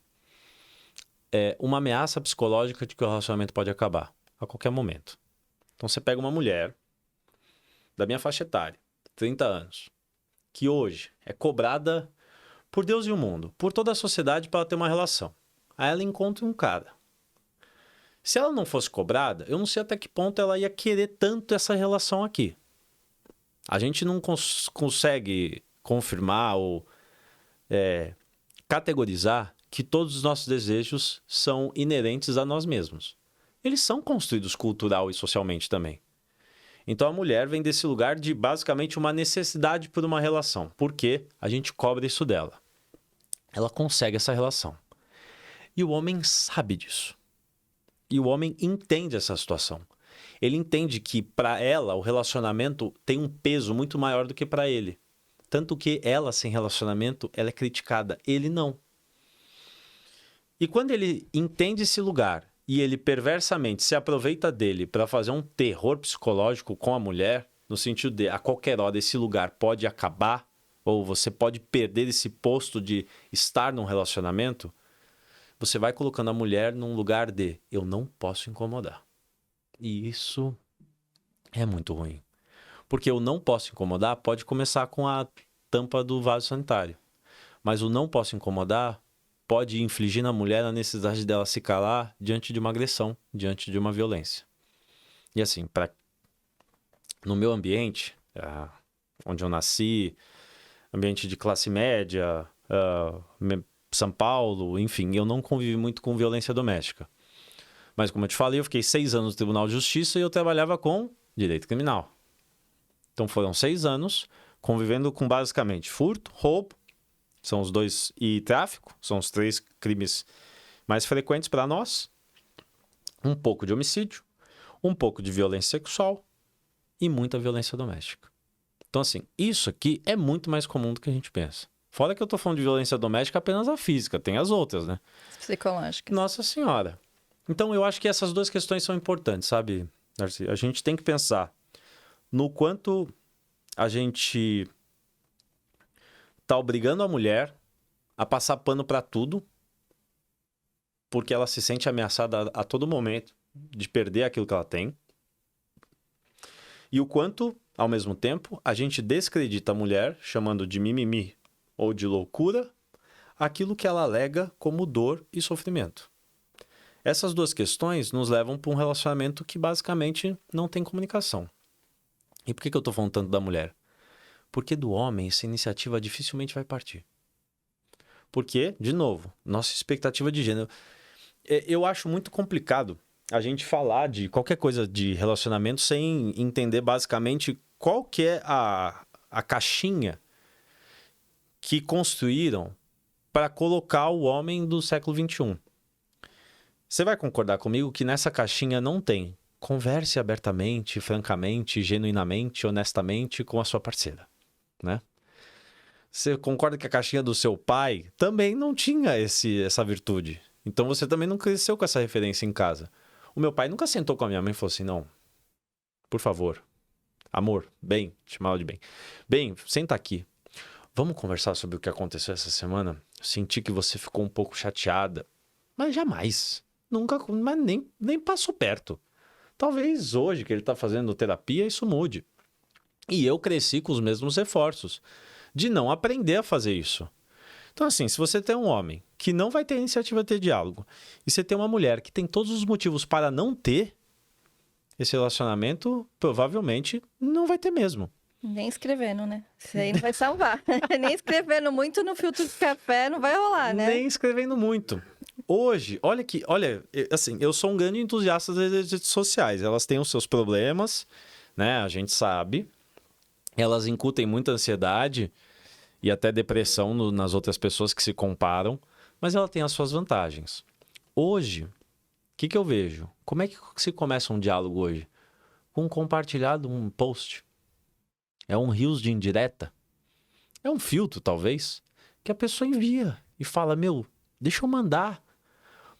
[SPEAKER 1] É uma ameaça psicológica de que o relacionamento pode acabar a qualquer momento. Então você pega uma mulher da minha faixa etária, 30 anos, que hoje é cobrada por Deus e o mundo, por toda a sociedade para ela ter uma relação. Aí ela encontra um cara. Se ela não fosse cobrada, eu não sei até que ponto ela ia querer tanto essa relação aqui. A gente não consegue confirmar ou categorizar que todos os nossos desejos são inerentes a nós mesmos. Eles são construídos cultural e socialmente também. Então a mulher vem desse lugar de basicamente uma necessidade por uma relação. Porque a gente cobra isso dela. Ela consegue essa relação. E o homem sabe disso. E o homem entende essa situação. Ele entende que para ela o relacionamento tem um peso muito maior do que para ele. Tanto que ela, sem relacionamento, ela é criticada. Ele não. E quando ele entende esse lugar e ele perversamente se aproveita dele para fazer um terror psicológico com a mulher, no sentido de a qualquer hora esse lugar pode acabar, ou você pode perder esse posto de estar num relacionamento, você vai colocando a mulher num lugar de eu não posso incomodar. E isso é muito ruim. Porque eu não posso incomodar pode começar com a tampa do vaso sanitário. Mas o não posso incomodar pode infligir na mulher a necessidade dela se calar diante de uma agressão, diante de uma violência. E assim, no meu ambiente, onde eu nasci, ambiente de classe média, São Paulo, enfim, eu não convivi muito com violência doméstica. Mas como eu te falei, eu fiquei 6 anos no Tribunal de Justiça e eu trabalhava com direito criminal. Então foram 6 anos convivendo com basicamente furto, roubo, são os 2, e tráfico, são os 3 crimes mais frequentes para nós. Um pouco de homicídio, um pouco de violência sexual e muita violência doméstica. Então assim, isso aqui é muito mais comum do que a gente pensa. Fora que eu tô falando de violência doméstica apenas a física, tem as outras, né?
[SPEAKER 2] Psicológicas.
[SPEAKER 1] Nossa Senhora. Então eu acho que essas 2 questões são importantes, sabe, Darcy? A gente tem que pensar no quanto a gente tá obrigando a mulher a passar pano para tudo, porque ela se sente ameaçada a todo momento de perder aquilo que ela tem. E o quanto, ao mesmo tempo, a gente descredita a mulher, chamando de mimimi ou de loucura, aquilo que ela alega como dor e sofrimento. Essas 2 questões nos levam para um relacionamento que basicamente não tem comunicação. E por que eu estou falando tanto da mulher? Porque do homem essa iniciativa dificilmente vai partir. Porque, de novo, nossa expectativa de gênero. Eu acho muito complicado a gente falar de qualquer coisa de relacionamento sem entender basicamente qual que é a caixinha que construíram para colocar o homem do século XXI. Você vai concordar comigo que nessa caixinha não tem converse abertamente, francamente, genuinamente, honestamente com a sua parceira, né? Você concorda que a caixinha do seu pai também não tinha essa virtude? Então você também não cresceu com essa referência em casa. O meu pai nunca sentou com a minha mãe e falou assim, não, por favor, amor, bem, chamava de bem. Bem, senta aqui. Vamos conversar sobre o que aconteceu essa semana? Senti que você ficou um pouco chateada. Mas jamais. Nunca, mas nem passou perto. Talvez hoje que ele está fazendo terapia isso mude. E eu cresci com os mesmos reforços de não aprender a fazer isso. Então assim, se você tem um homem que não vai ter iniciativa de ter diálogo e você tem uma mulher que tem todos os motivos para não ter, esse relacionamento provavelmente não vai ter mesmo.
[SPEAKER 2] Nem escrevendo, né? Isso aí não vai salvar. Nem escrevendo muito no filtro de café não vai rolar, né?
[SPEAKER 1] Nem escrevendo muito. Hoje, olha, assim, eu sou um grande entusiasta das redes sociais. Elas têm os seus problemas, né? A gente sabe. Elas incutem muita ansiedade e até depressão nas outras pessoas que se comparam, mas ela tem as suas vantagens. Hoje, o que eu vejo? Como é que se começa um diálogo hoje? Com compartilhado um post. É um rios de indireta. É um filtro, talvez, que a pessoa envia e fala, meu, deixa eu mandar.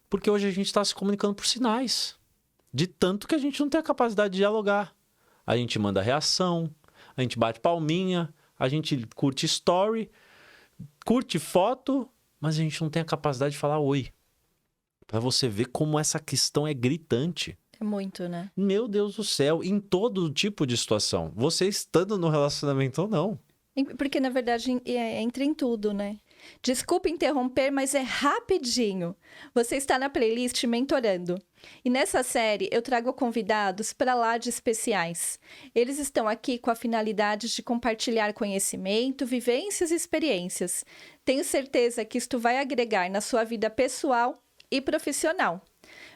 [SPEAKER 1] Porque hoje a gente está se comunicando por sinais. De tanto que a gente não tem a capacidade de dialogar. A gente manda reação, a gente bate palminha, a gente curte story, curte foto, mas a gente não tem a capacidade de falar oi. Para você ver como essa questão é gritante.
[SPEAKER 2] É muito, né?
[SPEAKER 1] Meu Deus do céu, em todo tipo de situação. Você estando no relacionamento ou não.
[SPEAKER 2] Porque, na verdade, entra em tudo, né? Desculpa interromper, mas é rapidinho. Você está na playlist Mentorando. E nessa série eu trago convidados para lá de especiais. Eles estão aqui com a finalidade de compartilhar conhecimento, vivências e experiências. Tenho certeza que isto vai agregar na sua vida pessoal e profissional.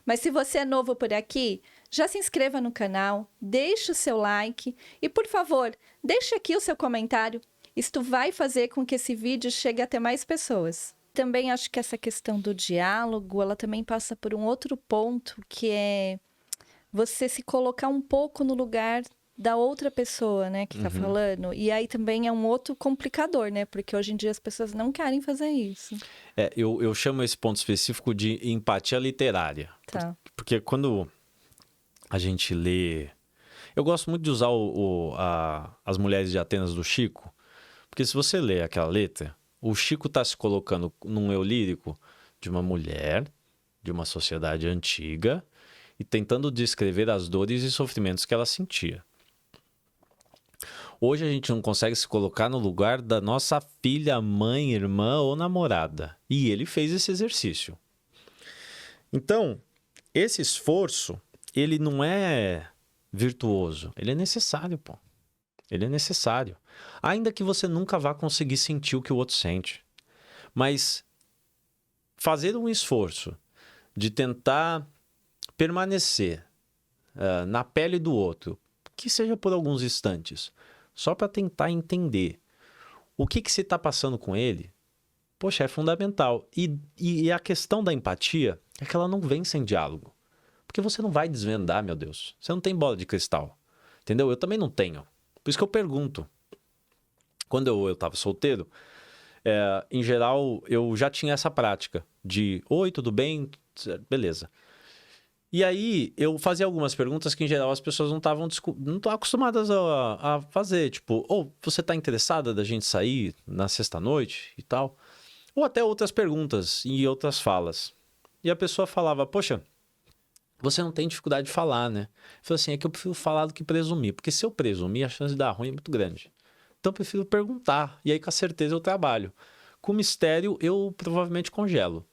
[SPEAKER 2] Mas se você é novo por aqui, já se inscreva no canal, deixe o seu like e, por favor, deixe aqui o seu comentário. Isto vai fazer com que esse vídeo chegue até mais pessoas. Também acho que essa questão do diálogo, ela também passa por um outro ponto, que é você se colocar um pouco no lugar da outra pessoa, né, que tá falando. E aí também é um outro complicador, né, porque hoje em dia as pessoas não querem fazer isso.
[SPEAKER 1] Eu chamo esse ponto específico de empatia literária.
[SPEAKER 2] Tá.
[SPEAKER 1] Porque quando a gente lê... Eu gosto muito de usar as Mulheres de Atenas do Chico, Porque se você lê aquela letra, o Chico está se colocando num eu lírico de uma mulher, de uma sociedade antiga, e tentando descrever as dores e sofrimentos que ela sentia. Hoje a gente não consegue se colocar no lugar da nossa filha, mãe, irmã ou namorada. E ele fez esse exercício. Então, esse esforço, ele não é virtuoso, ele é necessário, pô. Ele é necessário. Ainda que você nunca vá conseguir sentir o que o outro sente. Mas fazer um esforço de tentar permanecer na pele do outro, que seja por alguns instantes, só para tentar entender o que se está passando com ele, poxa, é fundamental. E a questão da empatia é que ela não vem sem diálogo. Porque você não vai desvendar, meu Deus. Você não tem bola de cristal. Entendeu? Eu também não tenho. Por isso que eu pergunto. Quando eu estava solteiro, em geral, eu já tinha essa prática de: oi, tudo bem? Beleza. E aí, eu fazia algumas perguntas que, em geral, as pessoas não estavam acostumadas a fazer. Tipo, você está interessada da gente sair na sexta-noite e tal? Ou até outras perguntas e outras falas. E a pessoa falava: poxa, você não tem dificuldade de falar, né? Eu falei assim: é que eu prefiro falar do que presumir. Porque se eu presumir, a chance de dar ruim é muito grande. Então, eu prefiro perguntar. E aí, com a certeza, eu trabalho. Com mistério, eu provavelmente congelo.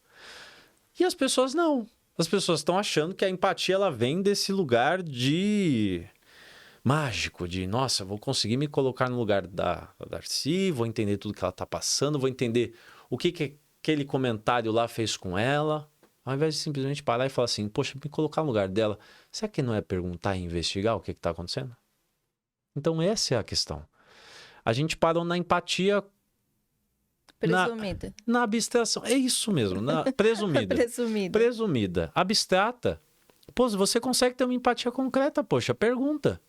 [SPEAKER 1] E as pessoas não. As pessoas estão achando que a empatia ela vem desse lugar de mágico, de nossa, vou conseguir me colocar no lugar da Darcy, vou entender tudo que ela está passando, vou entender o que aquele comentário lá fez com ela, ao invés de simplesmente parar e falar assim: poxa, me colocar no lugar dela, será que não é perguntar e investigar o que está acontecendo? Então essa é a questão. A gente parou na empatia...
[SPEAKER 2] Presumida.
[SPEAKER 1] Na abstração. É isso mesmo. Presumida. Presumida. Abstrata. Pô, você consegue ter uma empatia concreta, poxa, pergunta.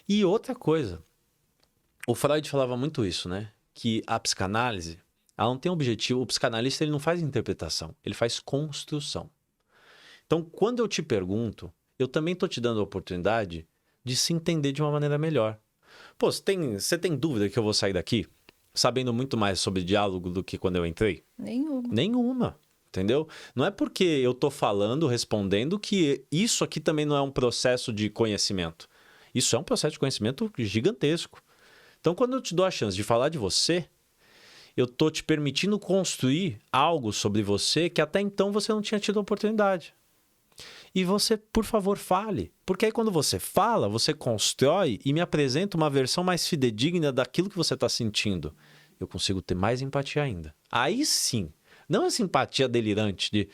[SPEAKER 1] E outra coisa. O Freud falava muito isso, né? Que a psicanálise, ela não tem objetivo. O psicanalista, ele não faz interpretação. Ele faz construção. Então, quando eu te pergunto, eu também estou te dando a oportunidade de se entender de uma maneira melhor. Pô, você tem dúvida que eu vou sair daqui sabendo muito mais sobre diálogo do que quando eu entrei? Nenhuma. Entendeu? Não é porque eu tô falando, respondendo, que isso aqui também não é um processo de conhecimento. Isso é um processo de conhecimento gigantesco. Então, quando eu te dou a chance de falar de você, eu tô te permitindo construir algo sobre você que até então você não tinha tido oportunidade. E você, por favor, fale. Porque aí quando você fala, você constrói e me apresenta uma versão mais fidedigna daquilo que você está sentindo. Eu consigo ter mais empatia ainda. Aí sim. Não essa empatia delirante de...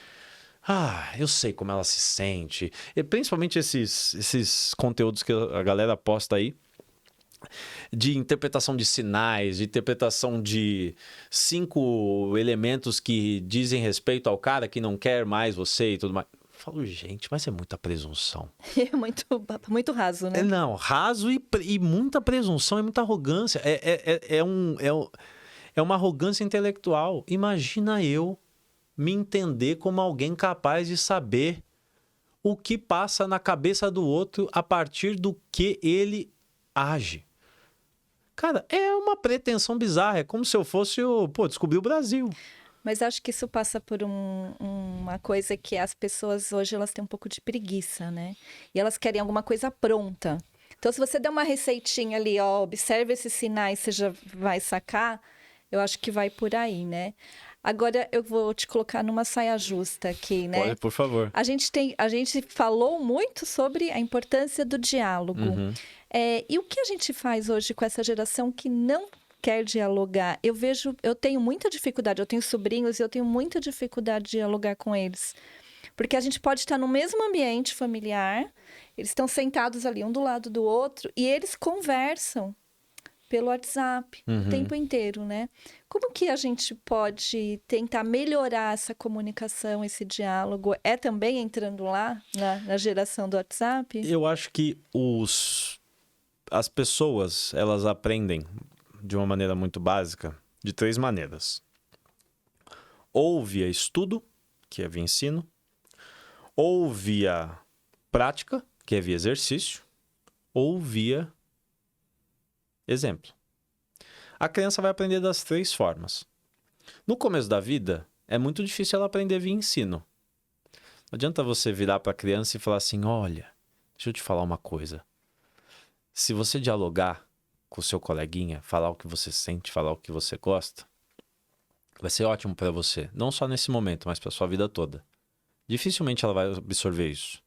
[SPEAKER 1] eu sei como ela se sente. E principalmente esses conteúdos que a galera posta aí, de interpretação de sinais, de interpretação de 5 elementos que dizem respeito ao cara que não quer mais você e tudo mais. Eu falo, gente, mas é muita presunção.
[SPEAKER 2] É muito raso, né?
[SPEAKER 1] Não, raso e muita presunção, é muita arrogância. É uma arrogância intelectual. Imagina eu me entender como alguém capaz de saber o que passa na cabeça do outro a partir do que ele age. Cara, é uma pretensão bizarra. É como se eu fosse descobrir o Brasil.
[SPEAKER 2] Mas acho que isso passa por uma coisa que as pessoas hoje elas têm um pouco de preguiça, né? E elas querem alguma coisa pronta. Então, se você der uma receitinha ali, observe esses sinais, você já vai sacar, eu acho que vai por aí, né? Agora, eu vou te colocar numa saia justa aqui, né?
[SPEAKER 1] Pode, por favor.
[SPEAKER 2] A gente falou muito sobre a importância do diálogo.
[SPEAKER 1] Uhum.
[SPEAKER 2] E o que a gente faz hoje com essa geração que não quer dialogar? Eu tenho muita dificuldade, eu tenho sobrinhos e eu tenho muita dificuldade de dialogar com eles. Porque a gente pode estar no mesmo ambiente familiar, eles estão sentados ali um do lado do outro e eles conversam pelo WhatsApp o tempo inteiro, né? Como que a gente pode tentar melhorar essa comunicação, esse diálogo? É também entrando lá na geração do WhatsApp?
[SPEAKER 1] Eu acho que as pessoas, elas aprendem de uma maneira muito básica, de 3 maneiras. Ou via estudo, que é via ensino, ou via prática, que é via exercício, ou via exemplo. A criança vai aprender das 3 formas. No começo da vida, é muito difícil ela aprender via ensino. Não adianta você virar para a criança e falar assim, olha, deixa eu te falar uma coisa. Se você dialogar com o seu coleguinha, falar o que você sente, falar o que você gosta, vai ser ótimo para você. Não só nesse momento, mas para sua vida toda. Dificilmente ela vai absorver isso.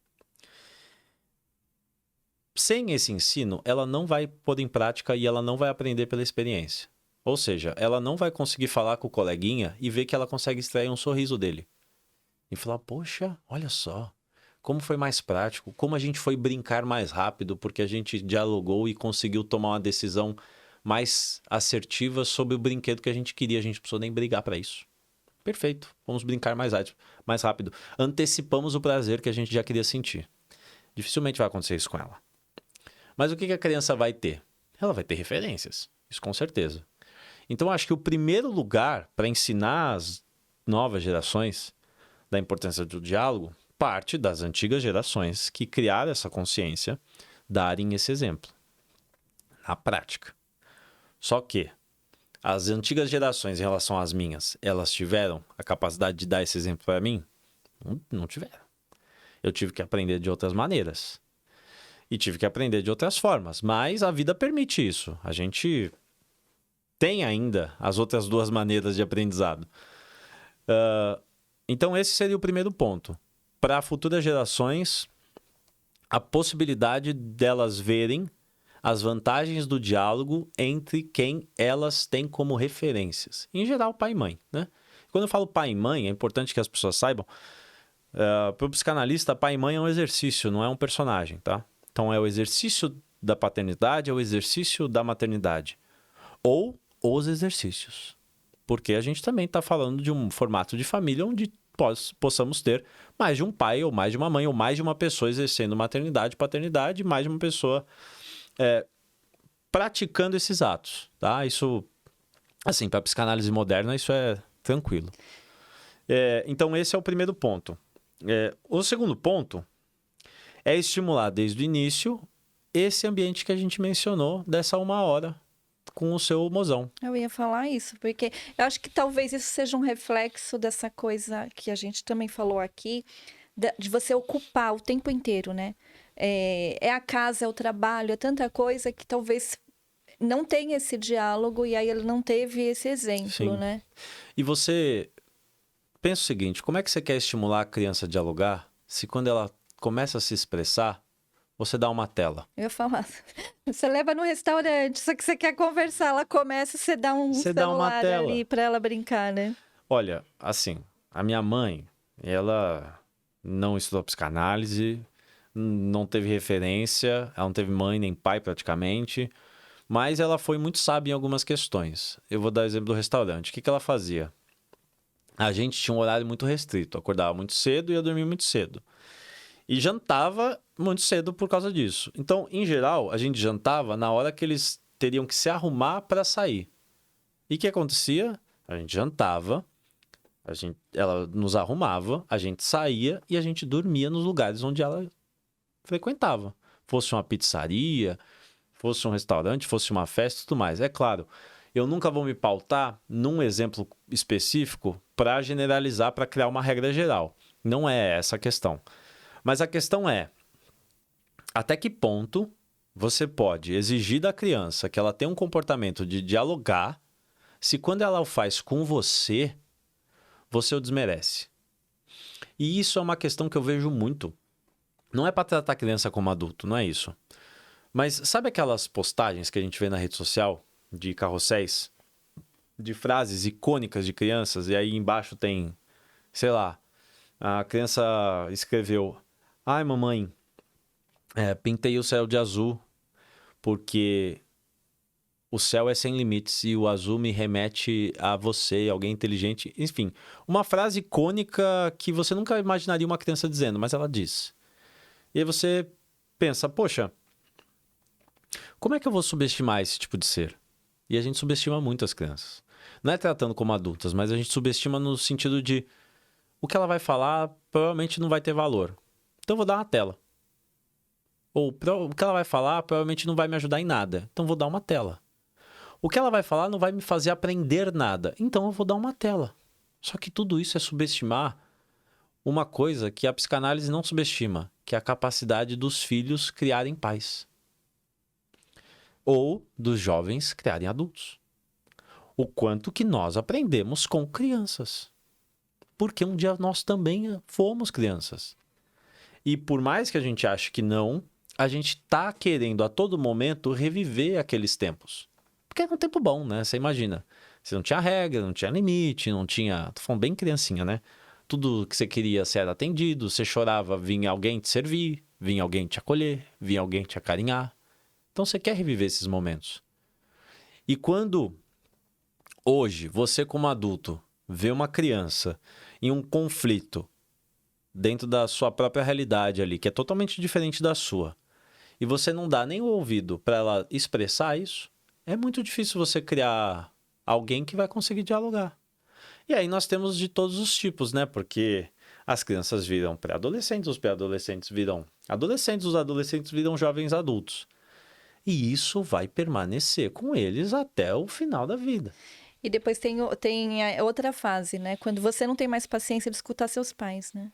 [SPEAKER 1] Sem esse ensino, ela não vai pôr em prática e ela não vai aprender pela experiência. Ou seja, ela não vai conseguir falar com o coleguinha e ver que ela consegue extrair um sorriso dele. E falar, poxa, olha só, como foi mais prático, como a gente foi brincar mais rápido, porque a gente dialogou e conseguiu tomar uma decisão mais assertiva sobre o brinquedo que a gente queria. A gente não precisou nem brigar para isso. Perfeito, vamos brincar mais rápido. Antecipamos o prazer que a gente já queria sentir. Dificilmente vai acontecer isso com ela. Mas o que a criança vai ter? Ela vai ter referências, isso com certeza. Então, acho que o primeiro lugar para ensinar as novas gerações da importância do diálogo parte das antigas gerações que criaram essa consciência, darem esse exemplo na prática. Só que as antigas gerações, em relação às minhas, elas tiveram a capacidade de dar esse exemplo para mim? Não tiveram. Eu tive que aprender de outras maneiras. E tive que aprender de outras formas. Mas a vida permite isso. A gente tem ainda as outras 2 maneiras de aprendizado. Então, esse seria o primeiro ponto. Para futuras gerações, a possibilidade delas verem as vantagens do diálogo entre quem elas têm como referências. Em geral, pai e mãe, né? Quando eu falo pai e mãe, é importante que as pessoas saibam. Para o psicanalista, pai e mãe é um exercício, não é um personagem, tá? Então, é o exercício da paternidade, é o exercício da maternidade. Ou os exercícios. Porque a gente também está falando de um formato de família onde possamos ter mais de um pai, ou mais de uma mãe, ou mais de uma pessoa exercendo maternidade, paternidade, mais de uma pessoa praticando esses atos, tá? Isso, assim, para a psicanálise moderna, isso é tranquilo. Então, esse é o primeiro ponto. O segundo ponto é estimular desde o início esse ambiente que a gente mencionou, dessa 1 hora com o seu mozão.
[SPEAKER 2] Eu ia falar isso, porque eu acho que talvez isso seja um reflexo dessa coisa que a gente também falou aqui, de você ocupar o tempo inteiro, né? É a casa, é o trabalho, é tanta coisa que talvez não tenha esse diálogo e aí ele não teve esse exemplo,
[SPEAKER 1] Sim.
[SPEAKER 2] né?
[SPEAKER 1] E você pensa o seguinte, como é que você quer estimular a criança a dialogar se quando ela começa a se expressar, você dá uma tela?
[SPEAKER 2] Eu ia falar, você leva no restaurante, só que você quer conversar, ela começa, você dá um
[SPEAKER 1] Você dá uma
[SPEAKER 2] celular
[SPEAKER 1] tela.
[SPEAKER 2] ali para ela brincar, né?
[SPEAKER 1] Olha, assim, a minha mãe, ela não estudou psicanálise, não teve referência, ela não teve mãe nem pai praticamente, mas ela foi muito sábia em algumas questões. Eu vou dar o exemplo do restaurante. O que ela fazia? A gente tinha um horário muito restrito, acordava muito cedo e ia dormir muito cedo. E jantava muito cedo por causa disso. Então, em geral, a gente jantava na hora que eles teriam que se arrumar para sair. E o que acontecia? A gente jantava, ela nos arrumava, a gente saía e a gente dormia nos lugares onde ela frequentava. Fosse uma pizzaria, fosse um restaurante, fosse uma festa e tudo mais. É claro, eu nunca vou me pautar num exemplo específico para generalizar, para criar uma regra geral. Não é essa a questão. Mas a questão é, até que ponto você pode exigir da criança que ela tenha um comportamento de dialogar se quando ela o faz com você, você o desmerece? E isso é uma questão que eu vejo muito. Não é para tratar a criança como adulto, não é isso. Mas sabe aquelas postagens que a gente vê na rede social de carrosséis, de frases icônicas de crianças, e aí embaixo tem, sei lá, a criança escreveu: ai, mamãe, pintei o céu de azul porque o céu é sem limites e o azul me remete a você, alguém inteligente. Enfim, uma frase icônica que você nunca imaginaria uma criança dizendo, mas ela diz. E aí você pensa, poxa, como é que eu vou subestimar esse tipo de ser? E a gente subestima muito as crianças. Não é tratando como adultas, mas a gente subestima no sentido de o que ela vai falar provavelmente não vai ter valor. Então eu vou dar uma tela. Ou o que ela vai falar provavelmente não vai me ajudar em nada. Então eu vou dar uma tela. O que ela vai falar não vai me fazer aprender nada. Então eu vou dar uma tela. Só que tudo isso é subestimar uma coisa que a psicanálise não subestima, que é a capacidade dos filhos criarem pais. Ou dos jovens criarem adultos. O quanto que nós aprendemos com crianças. Porque um dia nós também fomos crianças. E por mais que a gente ache que não, a gente está querendo a todo momento reviver aqueles tempos. Porque era um tempo bom, né? Você imagina. Você não tinha regra, não tinha limite, não tinha... Tô falando bem criancinha, né? Tudo que você queria, você era atendido. Você chorava, vinha alguém te servir, vinha alguém te acolher, vinha alguém te acarinhar. Então você quer reviver esses momentos. E quando hoje você como adulto vê uma criança em um conflito dentro da sua própria realidade ali, que é totalmente diferente da sua, e você não dá nem o ouvido para ela expressar isso, é muito difícil você criar alguém que vai conseguir dialogar. E aí nós temos de todos os tipos, né? Porque as crianças viram pré-adolescentes, os pré-adolescentes viram adolescentes, os adolescentes viram jovens adultos. E isso vai permanecer com eles até o final da vida.
[SPEAKER 2] E depois tem a outra fase, né? Quando você não tem mais paciência de escutar seus pais, né?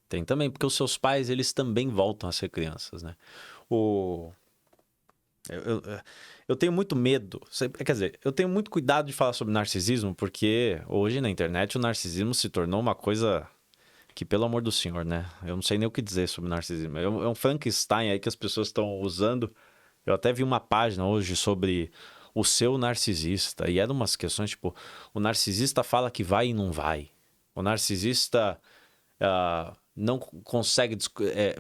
[SPEAKER 1] Tem também, porque os seus pais, eles também voltam a ser crianças, né? Eu tenho muito medo, quer dizer, eu tenho muito cuidado de falar sobre narcisismo, porque hoje na internet o narcisismo se tornou uma coisa que, pelo amor do senhor, né? Eu não sei nem o que dizer sobre narcisismo. É um Frankenstein aí que as pessoas estão usando. Eu até vi uma página hoje sobre o seu narcisista, e eram umas questões tipo, o narcisista fala que vai e não vai. O narcisista não consegue...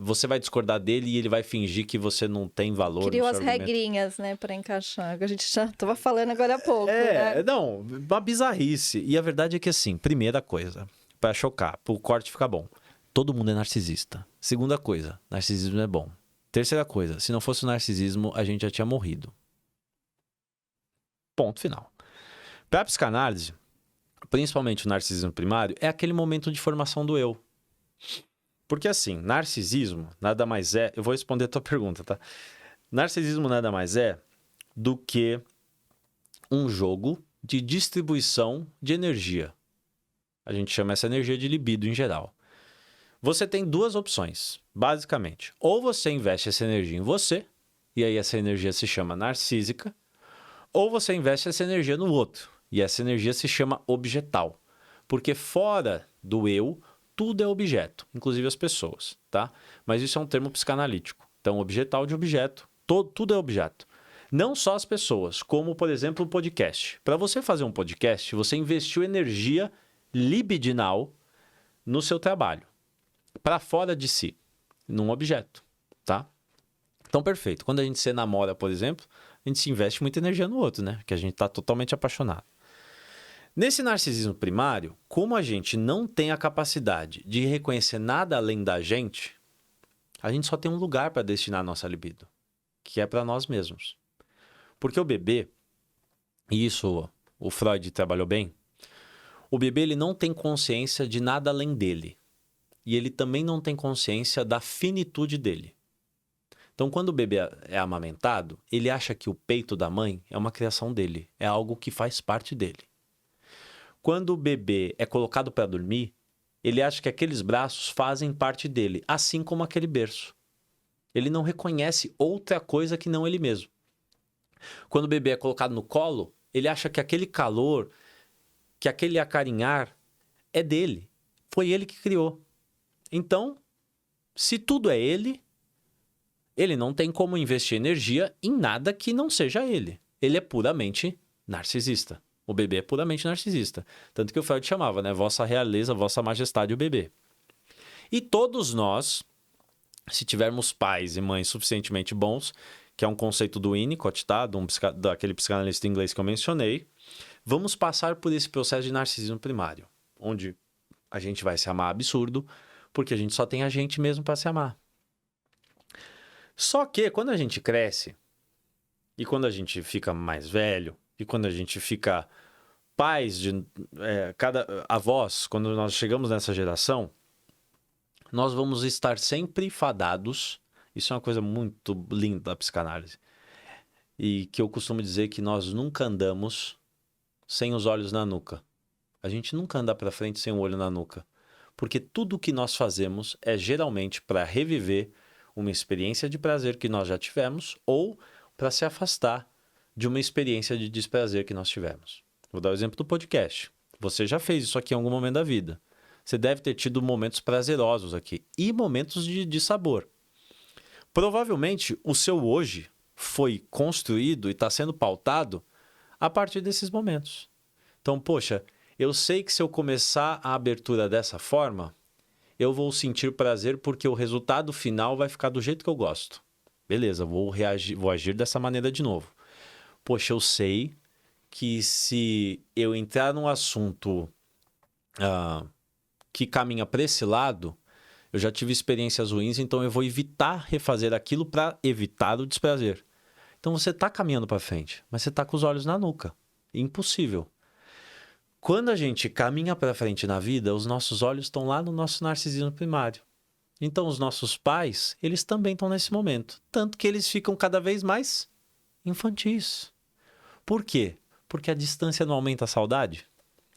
[SPEAKER 1] você vai discordar dele e ele vai fingir que você não tem valor.
[SPEAKER 2] Criou as regrinhas, né, para encaixar. A gente já estava falando agora há pouco, né?
[SPEAKER 1] Não, uma bizarrice. E a verdade é que, assim, primeira coisa, para chocar, pro corte ficar bom, todo mundo é narcisista. Segunda coisa, narcisismo é bom. Terceira coisa, se não fosse o narcisismo, a gente já tinha morrido. Ponto final. Para a psicanálise, principalmente o narcisismo primário, é aquele momento de formação do eu. Porque assim, narcisismo nada mais é... Eu vou responder a tua pergunta, tá? Narcisismo nada mais é do que um jogo de distribuição de energia. A gente chama essa energia de libido em geral. Você tem duas opções, basicamente. Ou você investe essa energia em você, e aí essa energia se chama narcísica, ou você investe essa energia no outro, e essa energia se chama objetal. Porque fora do eu, tudo é objeto, inclusive as pessoas, tá? Mas isso é um termo psicanalítico. Então, objetal de objeto, tudo é objeto. Não só as pessoas, como, por exemplo, o podcast. Para você fazer um podcast, você investiu energia libidinal no seu trabalho, para fora de si, num objeto, tá? Então, perfeito. Quando a gente se namora, por exemplo, a gente se investe muita energia no outro, né? Porque a gente está totalmente apaixonado. Nesse narcisismo primário, como a gente não tem a capacidade de reconhecer nada além da gente só tem um lugar para destinar a nossa libido, que é para nós mesmos. Porque o bebê, e isso o Freud trabalhou bem, o bebê ele não tem consciência de nada além dele. E ele também não tem consciência da finitude dele. Então, quando o bebê é amamentado, ele acha que o peito da mãe é uma criação dele, é algo que faz parte dele. Quando o bebê é colocado para dormir, ele acha que aqueles braços fazem parte dele, assim como aquele berço. Ele não reconhece outra coisa que não ele mesmo. Quando o bebê é colocado no colo, ele acha que aquele calor, que aquele acarinhar é dele. Foi ele que criou. Então, se tudo é ele não tem como investir energia em nada que não seja ele. Ele é puramente narcisista. O bebê é puramente narcisista. Tanto que o Freud chamava, né? Vossa realeza, vossa majestade, o bebê. E todos nós, se tivermos pais e mães suficientemente bons, que é um conceito do Winnicott, tá? Daquele psicanalista inglês que eu mencionei, vamos passar por esse processo de narcisismo primário, onde a gente vai se amar absurdo, porque a gente só tem a gente mesmo para se amar. Só que quando a gente cresce, e quando a gente fica mais velho, e quando a gente fica pais de avós, quando nós chegamos nessa geração, nós vamos estar sempre fadados, isso é uma coisa muito linda da psicanálise, e que eu costumo dizer que nós nunca andamos sem os olhos na nuca. A gente nunca anda para frente sem o olho na nuca. Porque tudo o que nós fazemos é geralmente para reviver uma experiência de prazer que nós já tivemos ou para se afastar de uma experiência de desprazer que nós tivemos. Vou dar o exemplo do podcast. Você já fez isso aqui em algum momento da vida. Você deve ter tido momentos prazerosos aqui e momentos de sabor. Provavelmente o seu hoje foi construído e está sendo pautado a partir desses momentos. Então, poxa, eu sei que se eu começar a abertura dessa forma, eu vou sentir prazer porque o resultado final vai ficar do jeito que eu gosto. Beleza, vou agir dessa maneira de novo. Poxa, eu sei que se eu entrar num assunto que caminha para esse lado, eu já tive experiências ruins, então eu vou evitar refazer aquilo para evitar o desprazer. Então você está caminhando para frente, mas você está com os olhos na nuca. Impossível. Quando a gente caminha para frente na vida, os nossos olhos estão lá no nosso narcisismo primário. Então os nossos pais, eles também estão nesse momento. Tanto que eles ficam cada vez mais infantis. Por quê? Porque a distância não aumenta a saudade?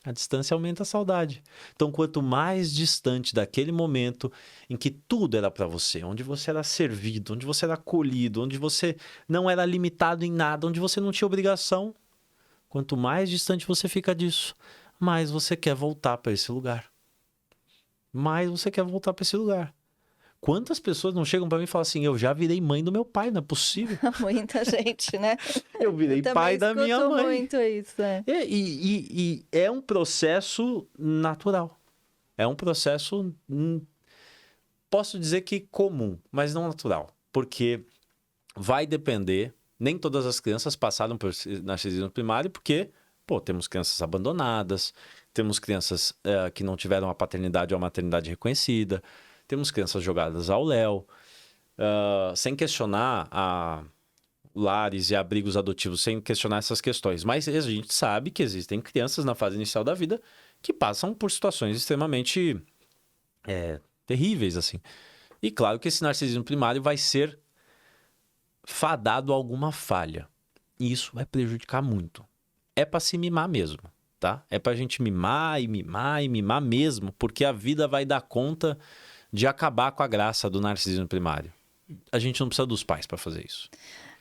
[SPEAKER 1] A distância aumenta a saudade. Então, quanto mais distante daquele momento em que tudo era para você, onde você era servido, onde você era acolhido, onde você não era limitado em nada, onde você não tinha obrigação, quanto mais distante você fica disso, mais você quer voltar para esse lugar. Mais você quer voltar para esse lugar. Quantas pessoas não chegam para mim e falam assim, eu já virei mãe do meu pai, não é possível?
[SPEAKER 2] Muita gente, né?
[SPEAKER 1] Eu virei pai da minha mãe.
[SPEAKER 2] Também muito isso, né?
[SPEAKER 1] E é um processo natural. É um processo, posso dizer que comum, mas não natural. Porque vai depender, nem todas as crianças passaram por narcisismo primário, porque, temos crianças abandonadas, temos crianças que não tiveram a paternidade ou a maternidade reconhecida, temos crianças jogadas ao léu, sem questionar lares e abrigos adotivos, sem questionar essas questões. Mas a gente sabe que existem crianças na fase inicial da vida que passam por situações extremamente terríveis, assim. E claro que esse narcisismo primário vai ser fadado a alguma falha. E isso vai prejudicar muito. É para se mimar mesmo, tá? É para a gente mimar e mimar e mimar mesmo, porque a vida vai dar conta de acabar com a graça do narcisismo primário. A gente não precisa dos pais para fazer isso.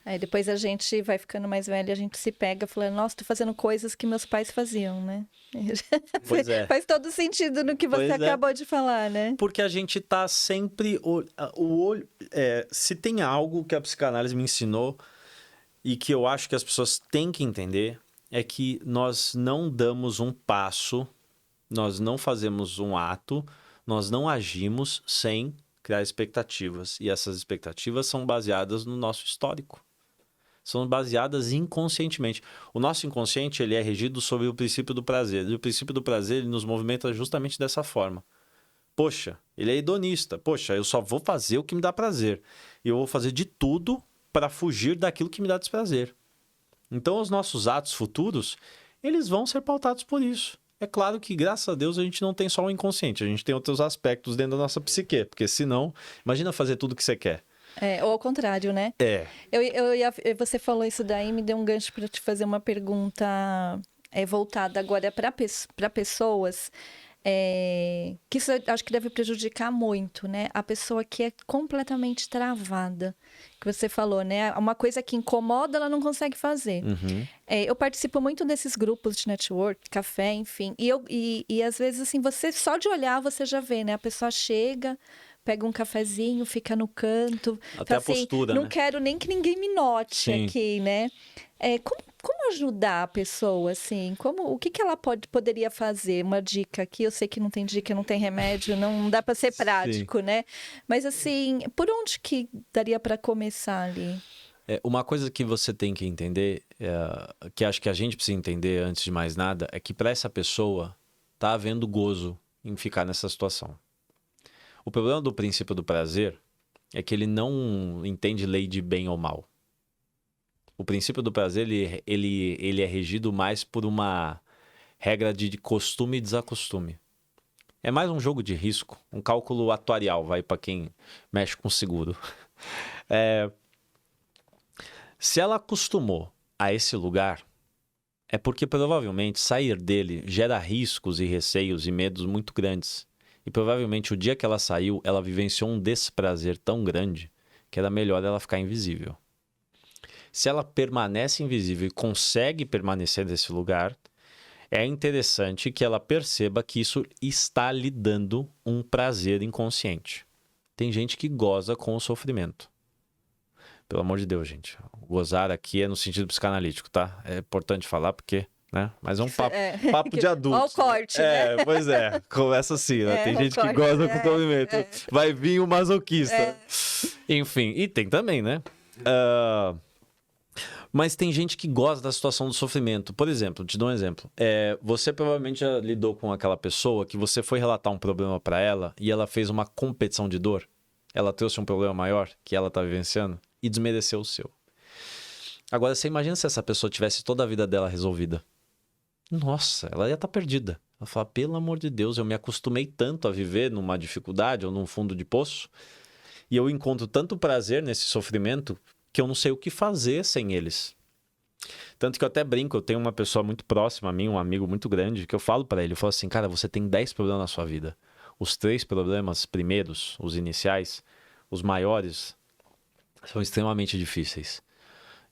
[SPEAKER 2] Aí depois a gente vai ficando mais velho e a gente se pega falando, nossa, tô fazendo coisas que meus pais faziam, né?
[SPEAKER 1] Pois é.
[SPEAKER 2] Faz todo sentido no que você acabou de falar, né?
[SPEAKER 1] Porque a gente tá sempre... se tem algo que a psicanálise me ensinou e que eu acho que as pessoas têm que entender, é que nós não damos um passo, nós não fazemos um ato, nós não agimos sem criar expectativas. E essas expectativas são baseadas no nosso histórico. São baseadas inconscientemente. O nosso inconsciente ele é regido sobre o princípio do prazer. E o princípio do prazer ele nos movimenta justamente dessa forma. Poxa, ele é hedonista. Poxa, eu só vou fazer o que me dá prazer. E eu vou fazer de tudo para fugir daquilo que me dá desprazer. Então, os nossos atos futuros, eles vão ser pautados por isso. É claro que, graças a Deus, a gente não tem só o inconsciente. A gente tem outros aspectos dentro da nossa psique. Porque senão, imagina fazer tudo o que você quer.
[SPEAKER 2] Ou ao contrário, né? Você falou isso daí, me deu um gancho para te fazer uma pergunta voltada agora para pessoas que isso eu acho que deve prejudicar muito, né? A pessoa que é completamente travada, que você falou, né? Uma coisa que incomoda, ela não consegue fazer.
[SPEAKER 1] Uhum.
[SPEAKER 2] Eu participo muito desses grupos de network, café, enfim. E às vezes, assim, você só de olhar, você já vê, né? A pessoa chega, pega um cafezinho, fica no canto.
[SPEAKER 1] Até
[SPEAKER 2] assim,
[SPEAKER 1] a postura,
[SPEAKER 2] não
[SPEAKER 1] né?
[SPEAKER 2] quero nem que ninguém me note
[SPEAKER 1] Sim.
[SPEAKER 2] aqui, né? Como ajudar a pessoa, assim? O que ela poderia fazer? Uma dica aqui, eu sei que não tem dica, não tem remédio, não dá para ser prático,
[SPEAKER 1] Sim.
[SPEAKER 2] né? Mas, assim, por onde que daria para começar ali?
[SPEAKER 1] Uma coisa que você tem que entender, que acho que a gente precisa entender antes de mais nada, é que para essa pessoa tá havendo gozo em ficar nessa situação. O problema do princípio do prazer é que ele não entende lei de bem ou mal. O princípio do prazer ele é regido mais por uma regra de costume e desacostume. É mais um jogo de risco, um cálculo atuarial, vai para quem mexe com seguro. Se ela acostumou a esse lugar, é porque provavelmente sair dele gera riscos e receios e medos muito grandes. E provavelmente o dia que ela saiu, ela vivenciou um desprazer tão grande que era melhor ela ficar invisível. Se ela permanece invisível e consegue permanecer nesse lugar, é interessante que ela perceba que isso está lhe dando um prazer inconsciente. Tem gente que goza com o sofrimento. Pelo amor de Deus, gente. Gozar aqui é no sentido psicanalítico, tá? É importante falar porque, né? Mas é um papo de adulto.
[SPEAKER 2] Olha o corte, né?
[SPEAKER 1] Pois é. Começa assim, né? Tem gente que goza com sofrimento. Vai vir o masoquista. Enfim, e tem também, né? Mas tem gente que gosta da situação do sofrimento. Por exemplo, te dou um exemplo. Você provavelmente já lidou com aquela pessoa que você foi relatar um problema para ela e ela fez uma competição de dor. Ela trouxe um problema maior que ela tá vivenciando e desmereceu o seu. Agora, você imagina se essa pessoa tivesse toda a vida dela resolvida. Nossa, ela ia estar perdida. Ela fala, pelo amor de Deus, eu me acostumei tanto a viver numa dificuldade ou num fundo de poço e eu encontro tanto prazer nesse sofrimento que eu não sei o que fazer sem eles. Tanto que eu até brinco, eu tenho uma pessoa muito próxima a mim, um amigo muito grande, que eu falo para ele, eu falo assim, cara, você tem 10 problemas na sua vida. Os 3 problemas primeiros, os iniciais, os maiores, são extremamente difíceis.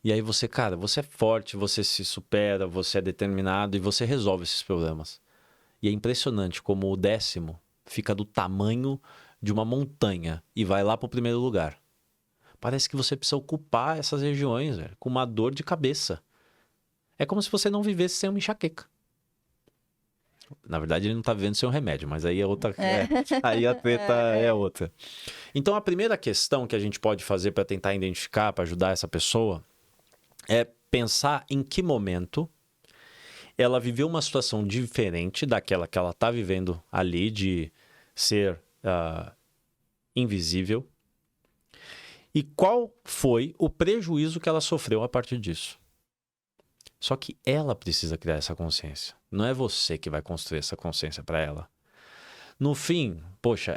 [SPEAKER 1] E aí você, cara, você é forte, você se supera, você é determinado e você resolve esses problemas. E é impressionante como o 10º fica do tamanho de uma montanha e vai lá para o primeiro lugar. Parece que você precisa ocupar essas regiões, velho, com uma dor de cabeça. É como se você não vivesse sem uma enxaqueca. Na verdade, ele não está vivendo sem um remédio, mas aí é outra. Aí a treta é outra. Então, a primeira questão que a gente pode fazer para tentar identificar, para ajudar essa pessoa, é pensar em que momento ela viveu uma situação diferente daquela que ela está vivendo ali, de ser invisível. E qual foi o prejuízo que ela sofreu a partir disso? Só que ela precisa criar essa consciência. Não é você que vai construir essa consciência para ela. No fim, poxa,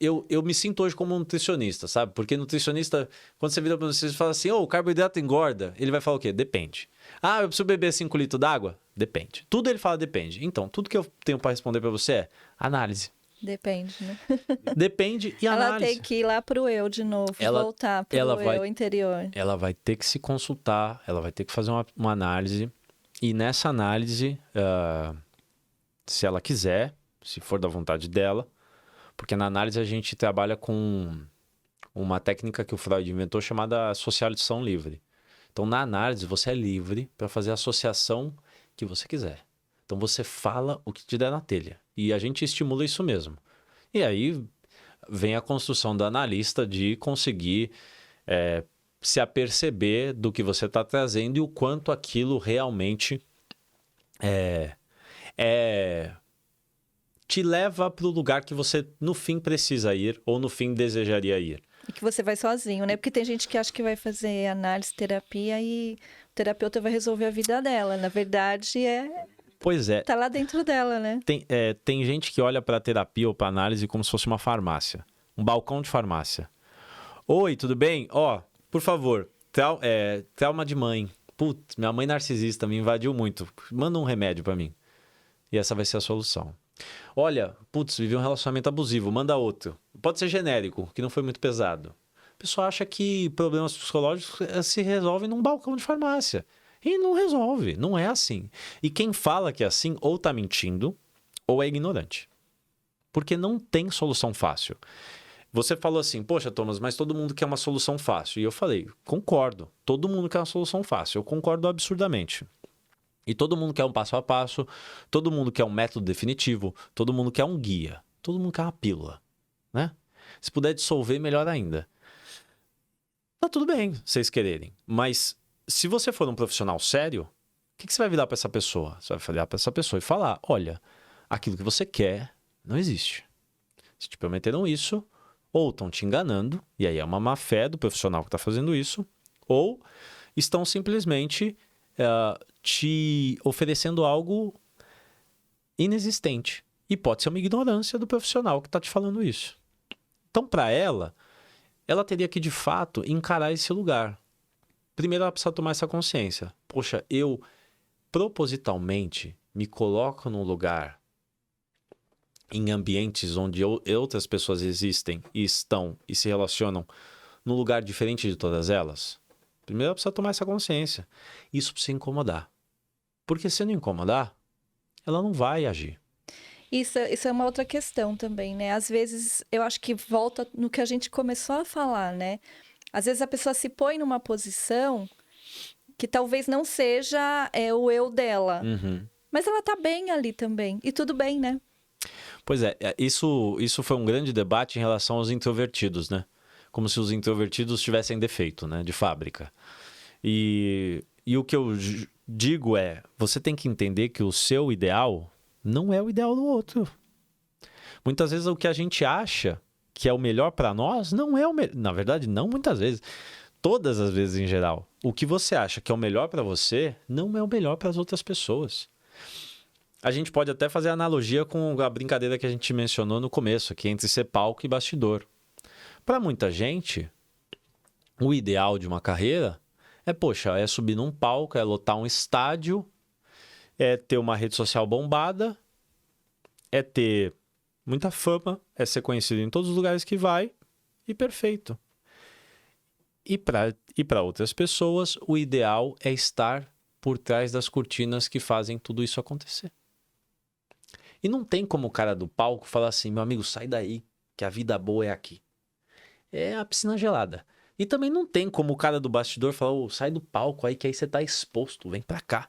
[SPEAKER 1] eu me sinto hoje como um nutricionista, sabe? Porque nutricionista, quando você vira para você e fala assim, o carboidrato engorda, ele vai falar o quê? Depende. Eu preciso beber 5 litros d'água? Depende. Tudo ele fala depende. Então, tudo que eu tenho para responder para você é análise.
[SPEAKER 2] Depende, né?
[SPEAKER 1] Depende e análise.
[SPEAKER 2] Ela tem que ir lá pro eu de novo, voltar pro eu interior.
[SPEAKER 1] Ela vai ter que se consultar, ela vai ter que fazer uma análise. E nessa análise, se ela quiser, se for da vontade dela, porque na análise a gente trabalha com uma técnica que o Freud inventou chamada associação livre. Então, na análise, você é livre para fazer a associação que você quiser. Então, você fala o que te der na telha. E a gente estimula isso mesmo. E aí vem a construção do analista de conseguir se aperceber do que você está trazendo e o quanto aquilo realmente te leva para o lugar que você, no fim, precisa ir ou, no fim, desejaria ir.
[SPEAKER 2] E que você vai sozinho, né? Porque tem gente que acha que vai fazer análise, terapia e o terapeuta vai resolver a vida dela. Na verdade,
[SPEAKER 1] Pois é.
[SPEAKER 2] Tá lá dentro dela, né?
[SPEAKER 1] Tem gente que olha para terapia ou para análise como se fosse uma farmácia. Um balcão de farmácia. Oi, tudo bem? Por favor, trauma de mãe. Putz, minha mãe narcisista me invadiu muito. Manda um remédio para mim. E essa vai ser a solução. Olha, vivi um relacionamento abusivo, manda outro. Pode ser genérico, que não foi muito pesado. A pessoa acha que problemas psicológicos se resolvem num balcão de farmácia. E não resolve, não é assim. E quem fala que é assim, ou tá mentindo, ou é ignorante. Porque não tem solução fácil. Você falou assim, poxa, Thomas, mas todo mundo quer uma solução fácil. E eu falei, concordo, todo mundo quer uma solução fácil. Eu concordo absurdamente. E todo mundo quer um passo a passo, todo mundo quer um método definitivo, todo mundo quer um guia, todo mundo quer uma pílula, né? Se puder dissolver, melhor ainda. Tá tudo bem vocês quererem, mas se você for um profissional sério, o que você vai virar para essa pessoa? Você vai virar para essa pessoa e falar, olha, aquilo que você quer não existe. Se te prometeram isso, ou estão te enganando, e aí é uma má fé do profissional que está fazendo isso, ou estão simplesmente te oferecendo algo inexistente. E pode ser uma ignorância do profissional que está te falando isso. Então, para ela teria que, de fato, encarar esse lugar. primeiro ela precisa tomar essa consciência. Poxa, eu propositalmente me coloco num lugar, em ambientes onde outras pessoas existem e estão e se relacionam num lugar diferente de todas elas. Primeiro ela precisa tomar essa consciência. Isso precisa incomodar. Porque se não incomodar, ela não vai agir.
[SPEAKER 2] Isso é uma outra questão também, né? Às vezes, eu acho que volta no que a gente começou a falar, né? Às vezes a pessoa se põe numa posição que talvez não seja o eu dela. Mas ela tá bem ali também. E tudo bem, né?
[SPEAKER 1] Pois é, isso foi um grande debate em relação aos introvertidos, né? Como se os introvertidos tivessem defeito, né? De fábrica. E o que eu digo é, você tem que entender que o seu ideal não é o ideal do outro. Muitas vezes o que a gente acha que é o melhor para nós não é o melhor. Na verdade, não muitas vezes. Todas as vezes em geral. O que você acha que é o melhor para você não é o melhor para as outras pessoas. A gente pode até fazer analogia com a brincadeira que a gente mencionou no começo, aqui entre ser palco e bastidor. Para muita gente, o ideal de uma carreira é subir num palco, é lotar um estádio, é ter uma rede social bombada, é ter muita fama, é ser conhecido em todos os lugares que vai e perfeito. E para outras pessoas, o ideal é estar por trás das cortinas que fazem tudo isso acontecer. E não tem como o cara do palco falar assim, meu amigo, sai daí, que a vida boa é aqui. É a piscina gelada. E também não tem como o cara do bastidor falar, sai do palco aí, que aí você tá exposto, vem pra cá.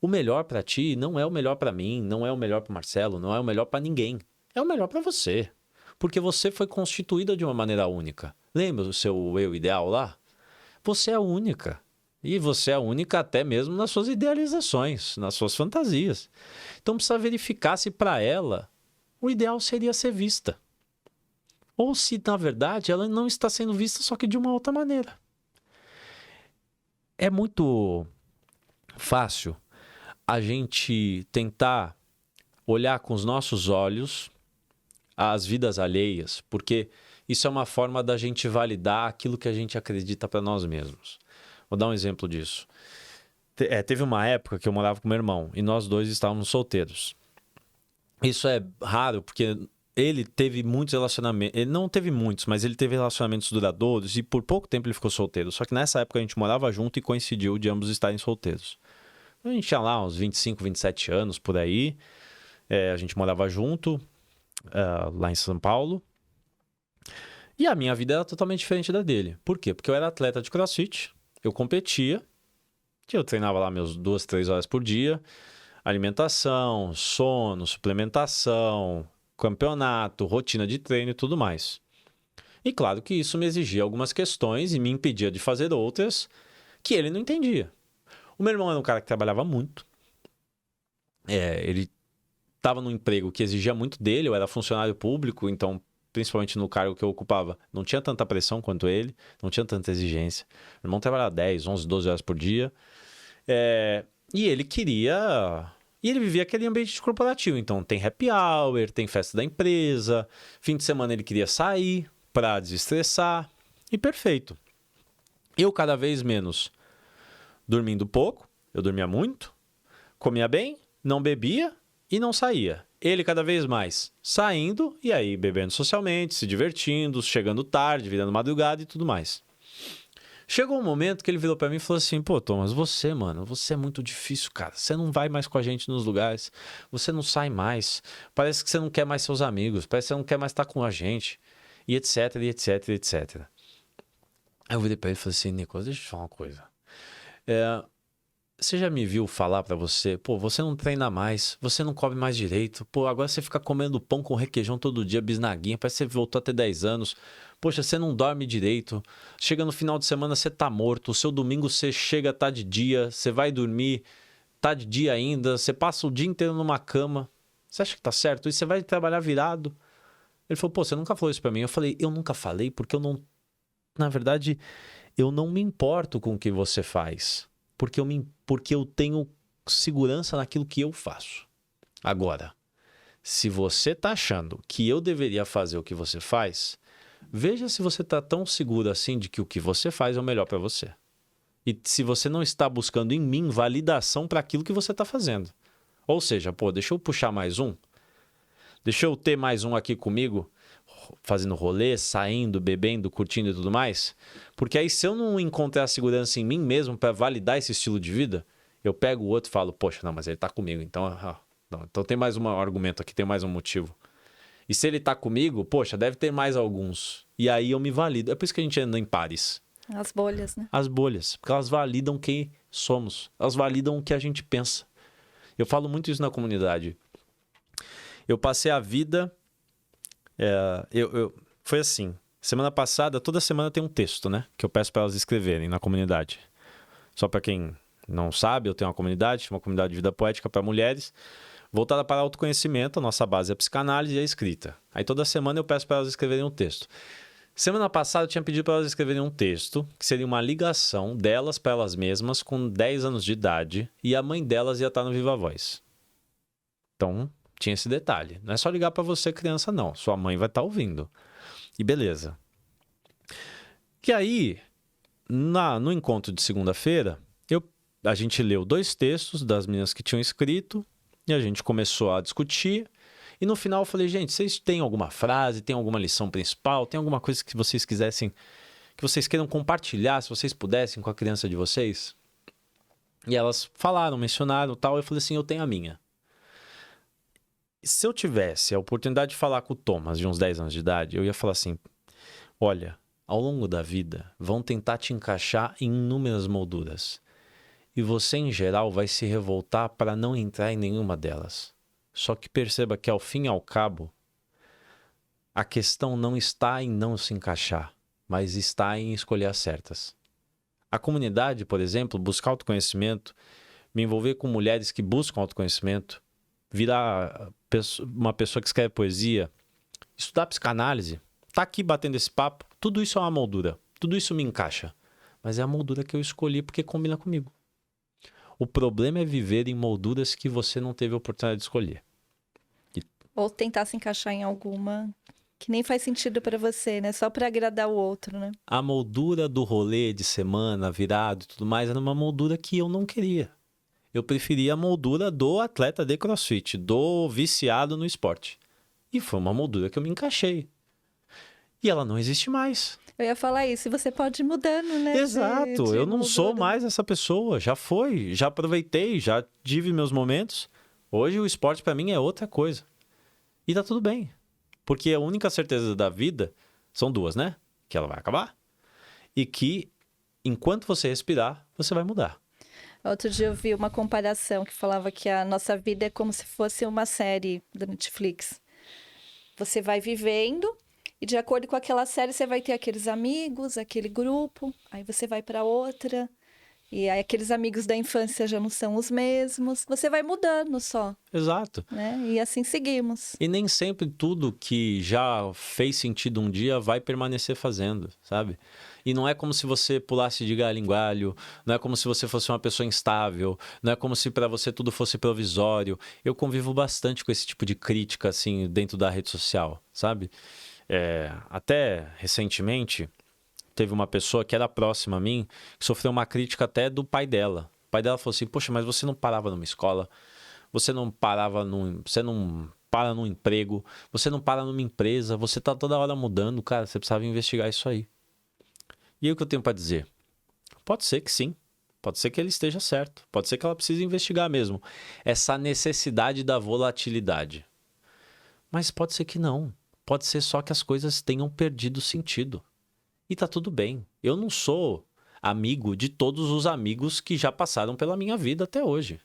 [SPEAKER 1] O melhor pra ti não é o melhor pra mim, não é o melhor pro Marcelo, não é o melhor pra ninguém. É o melhor pra você. Porque você foi constituída de uma maneira única. Lembra do seu eu ideal lá? Você é única. E você é única até mesmo nas suas idealizações, nas suas fantasias. Então precisa verificar se para ela o ideal seria ser vista. Ou se, na verdade, ela não está sendo vista, só que de uma outra maneira. É muito fácil a gente tentar olhar com os nossos olhos as vidas alheias, porque isso é uma forma da gente validar aquilo que a gente acredita para nós mesmos. Vou dar um exemplo disso. Teve uma época que eu morava com meu irmão e nós dois estávamos solteiros. Isso é raro porque ele teve muitos relacionamentos. Ele não teve muitos, mas ele teve relacionamentos duradouros e por pouco tempo ele ficou solteiro. Só que nessa época a gente morava junto e coincidiu de ambos estarem solteiros. A gente tinha lá uns 25, 27 anos por aí. A gente morava junto, lá em São Paulo. E a minha vida era totalmente diferente da dele. Por quê? Porque eu era atleta de CrossFit, eu competia, eu treinava lá meus 2, 3 horas por dia, alimentação, sono, suplementação, campeonato, rotina de treino e tudo mais. E claro que isso me exigia algumas questões e me impedia de fazer outras que ele não entendia. O meu irmão era um cara que trabalhava muito. Ele estava num emprego que exigia muito dele, eu era funcionário público, então, principalmente no cargo que eu ocupava, não tinha tanta pressão quanto ele, não tinha tanta exigência. Meu irmão trabalhava 10, 11, 12 horas por dia. E ele queria... E ele vivia aquele ambiente corporativo, então tem happy hour, tem festa da empresa, fim de semana ele queria sair para desestressar, e perfeito. Eu cada vez menos dormindo pouco, eu dormia muito, comia bem, não bebia e não saía. Ele cada vez mais saindo e aí bebendo socialmente, se divertindo, chegando tarde, virando madrugada e tudo mais. Chegou um momento que ele virou pra mim e falou assim, pô, Thomas, você é muito difícil, cara. Você não vai mais com a gente nos lugares, você não sai mais, parece que você não quer mais seus amigos, parece que você não quer mais estar com a gente, e etc, e etc, e etc. Aí eu virei pra ele e falei assim, Nicolas, deixa eu te falar uma coisa. Você já me viu falar pra você, pô, você não treina mais, você não come mais direito, pô, agora você fica comendo pão com requeijão todo dia, bisnaguinha, parece que você voltou a ter 10 anos. Poxa, você não dorme direito, chega no final de semana você tá morto, o seu domingo você chega, tá de dia, você vai dormir, tá de dia ainda, você passa o dia inteiro numa cama, você acha que tá certo? E você vai trabalhar virado. Ele falou, pô, você nunca falou isso pra mim. Eu falei, eu nunca falei porque eu não... Na verdade, eu não me importo com o que você faz, porque eu tenho segurança naquilo que eu faço. Agora, se você tá achando que eu deveria fazer o que você faz... Veja se você está tão seguro assim de que o que você faz é o melhor para você. E se você não está buscando em mim validação para aquilo que você está fazendo. Ou seja, pô, deixa eu puxar mais um. Deixa eu ter mais um aqui comigo, fazendo rolê, saindo, bebendo, curtindo e tudo mais. Porque aí se eu não encontrar segurança em mim mesmo para validar esse estilo de vida, eu pego o outro e falo, poxa, não, mas ele tá comigo. Então, não, então tem mais um argumento aqui, tem mais um motivo. E se ele tá comigo, poxa, deve ter mais alguns. E aí eu me valido. É por isso que a gente anda em pares.
[SPEAKER 2] As bolhas, né?
[SPEAKER 1] As bolhas, porque elas validam quem somos. Elas validam o que a gente pensa. Eu falo muito isso na comunidade. Eu passei a vida... foi assim. Semana passada, toda semana tem um texto, né? Que eu peço para elas escreverem na comunidade. Só para quem não sabe, eu tenho uma comunidade de vida poética para mulheres, voltada para autoconhecimento. A nossa base é a psicanálise e a escrita. Aí toda semana eu peço para elas escreverem um texto. Semana passada eu tinha pedido para elas escreverem um texto que seria uma ligação delas para elas mesmas com 10 anos de idade e a mãe delas ia estar no Viva Voz. Então, tinha esse detalhe. Não é só ligar para você, criança, não. Sua mãe vai estar ouvindo. E beleza. E aí, no encontro de segunda-feira, a gente leu 2 textos das meninas que tinham escrito e a gente começou a discutir. E no final eu falei, gente, vocês têm alguma frase, tem alguma lição principal, tem alguma coisa que vocês quisessem, que vocês queiram compartilhar, se vocês pudessem, com a criança de vocês? E elas falaram, mencionaram tal, eu falei assim, eu tenho a minha. Se eu tivesse a oportunidade de falar com o Thomas, de uns 10 anos de idade, eu ia falar assim, olha, ao longo da vida, vão tentar te encaixar em inúmeras molduras. E você, em geral, vai se revoltar para não entrar em nenhuma delas. Só que perceba que, ao fim e ao cabo, a questão não está em não se encaixar, mas está em escolher as certas. A comunidade, por exemplo, buscar autoconhecimento, me envolver com mulheres que buscam autoconhecimento, virar uma pessoa que escreve poesia, estudar psicanálise, tá aqui batendo esse papo, tudo isso é uma moldura, tudo isso me encaixa. Mas é a moldura que eu escolhi porque combina comigo. O problema é viver em molduras que você não teve a oportunidade de escolher.
[SPEAKER 2] Ou tentar se encaixar em alguma que nem faz sentido para você, né? Só para agradar o outro, né?
[SPEAKER 1] A moldura do rolê de semana, virado e tudo mais, era uma moldura que eu não queria. Eu preferia a moldura do atleta de CrossFit, do viciado no esporte. E foi uma moldura que eu me encaixei. E ela não existe mais.
[SPEAKER 2] Eu ia falar isso, e você pode ir mudando, né?
[SPEAKER 1] Exato, eu não sou
[SPEAKER 2] moldura.
[SPEAKER 1] mais essa pessoa. Já foi, já aproveitei, já tive meus momentos. Hoje o esporte para mim é outra coisa. E tá tudo bem. Porque a única certeza da vida são 2, né? Que ela vai acabar. E que enquanto você respirar, você vai mudar.
[SPEAKER 2] Outro dia eu vi uma comparação que falava que a nossa vida é como se fosse uma série da Netflix. Você vai vivendo e de acordo com aquela série você vai ter aqueles amigos, aquele grupo, aí você vai para outra e aí aqueles amigos da infância já não são os mesmos. Você vai mudando só.
[SPEAKER 1] Exato.
[SPEAKER 2] Né? E assim seguimos.
[SPEAKER 1] E nem sempre tudo que já fez sentido um dia vai permanecer fazendo, sabe? E não é como se você pulasse de galho em galho, não é como se você fosse uma pessoa instável, não é como se para você tudo fosse provisório. Eu convivo bastante com esse tipo de crítica, assim, dentro da rede social, sabe? Até recentemente, teve uma pessoa que era próxima a mim, que sofreu uma crítica até do pai dela. O pai dela falou assim, poxa, mas você não parava numa escola, você não para num emprego, você não para numa empresa, você tá toda hora mudando, cara, você precisava investigar isso aí. E aí o que eu tenho para dizer? Pode ser que sim, pode ser que ele esteja certo, pode ser que ela precise investigar mesmo. Essa necessidade da volatilidade. Mas pode ser que não. Pode ser só que as coisas tenham perdido sentido. E tá tudo bem. Eu não sou amigo de todos os amigos que já passaram pela minha vida até hoje.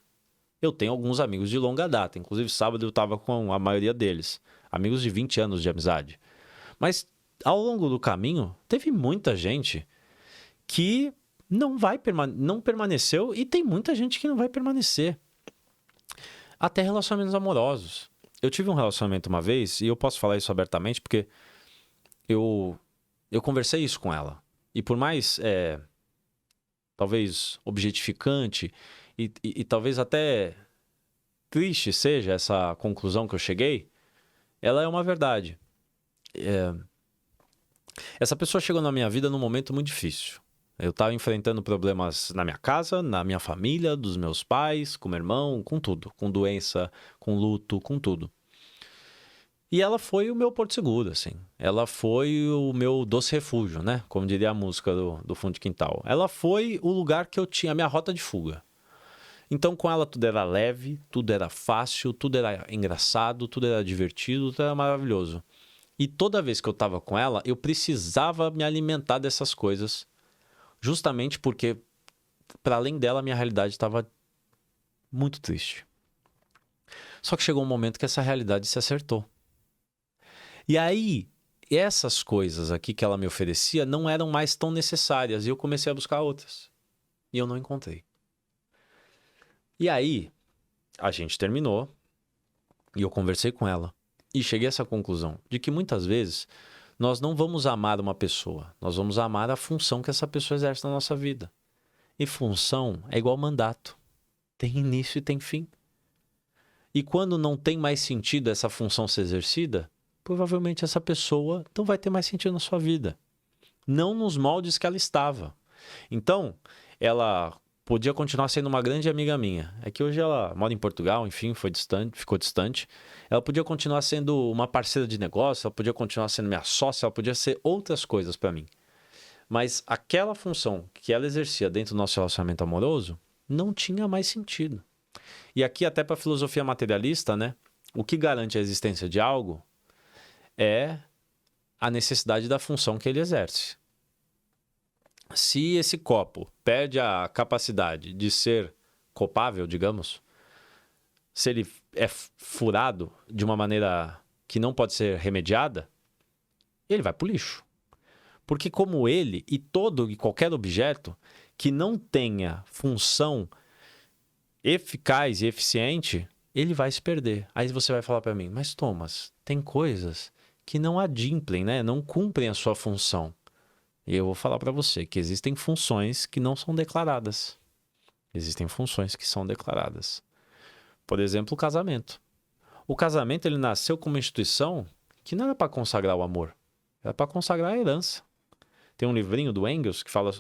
[SPEAKER 1] Eu tenho alguns amigos de longa data. Inclusive, sábado eu estava com a maioria deles. Amigos de 20 anos de amizade. Mas, ao longo do caminho, teve muita gente que não permaneceu e tem muita gente que não vai permanecer. Até relacionamentos amorosos. Eu tive um relacionamento uma vez, e eu posso falar isso abertamente, porque eu conversei isso com ela. E por mais, talvez, objetificante e talvez até triste seja essa conclusão que eu cheguei, ela é uma verdade. Essa pessoa chegou na minha vida num momento muito difícil. Eu estava enfrentando problemas na minha casa, na minha família, dos meus pais, com meu irmão, com tudo. Com doença, com luto, com tudo. E ela foi o meu porto seguro, assim. Ela foi o meu doce refúgio, né? Como diria a música do Fundo de Quintal. Ela foi o lugar que eu tinha, a minha rota de fuga. Então, com ela, tudo era leve, tudo era fácil, tudo era engraçado, tudo era divertido, tudo era maravilhoso. E toda vez que eu estava com ela, eu precisava me alimentar dessas coisas. Justamente porque, para além dela, a minha realidade estava muito triste. Só que chegou um momento que essa realidade se acertou. E aí, essas coisas aqui que ela me oferecia não eram mais tão necessárias. E eu comecei a buscar outras. E eu não encontrei. E aí, a gente terminou. E eu conversei com ela. E cheguei a essa conclusão de que muitas vezes nós não vamos amar uma pessoa. Nós vamos amar a função que essa pessoa exerce na nossa vida. E função é igual mandato. Tem início e tem fim. E quando não tem mais sentido essa função ser exercida, provavelmente essa pessoa não vai ter mais sentido na sua vida. Não nos moldes que ela estava. Então, ela podia continuar sendo uma grande amiga minha. É que hoje ela mora em Portugal, enfim, ficou distante. Ela podia continuar sendo uma parceira de negócio, ela podia continuar sendo minha sócia, ela podia ser outras coisas para mim. Mas aquela função que ela exercia dentro do nosso relacionamento amoroso não tinha mais sentido. E aqui, até para a filosofia materialista, né? O que garante a existência de algo é a necessidade da função que ele exerce. Se esse copo perde a capacidade de ser copável, digamos, se ele é furado de uma maneira que não pode ser remediada, ele vai para o lixo. Porque como ele e todo e qualquer objeto que não tenha função eficaz e eficiente, ele vai se perder. Aí você vai falar para mim, mas Thomas, tem coisas que não adimplem, né? Não cumprem a sua função. E eu vou falar para você que existem funções que não são declaradas. Existem funções que são declaradas. Por exemplo, o casamento. O casamento ele nasceu como uma instituição que não era para consagrar o amor, era para consagrar a herança. Tem um livrinho do Engels que fala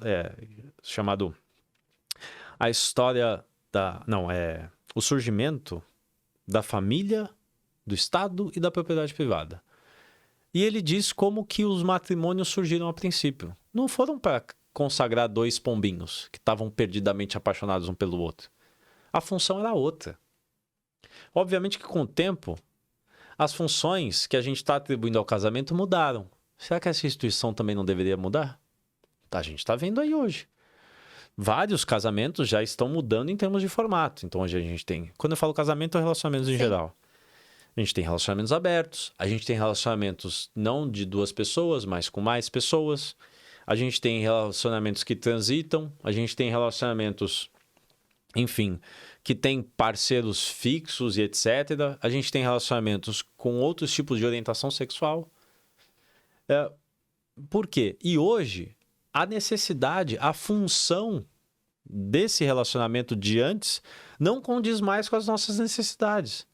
[SPEAKER 1] chamado A História da... Não, o surgimento da família, do Estado e da propriedade privada. E ele diz como que os matrimônios surgiram a princípio. Não foram para consagrar dois pombinhos que estavam perdidamente apaixonados um pelo outro. A função era outra. Obviamente que com o tempo, as funções que a gente está atribuindo ao casamento mudaram. Será que essa instituição também não deveria mudar? A gente está vendo aí hoje. Vários casamentos já estão mudando em termos de formato. Então hoje a gente tem... Quando eu falo casamento, é relacionamentos em geral. A gente tem relacionamentos abertos, a gente tem relacionamentos não de duas pessoas, mas com mais pessoas. A gente tem relacionamentos que transitam, a gente tem relacionamentos, enfim, que tem parceiros fixos e etc. A gente tem relacionamentos com outros tipos de orientação sexual. Por quê? E hoje, a necessidade, a função desse relacionamento de antes não condiz mais com as nossas necessidades.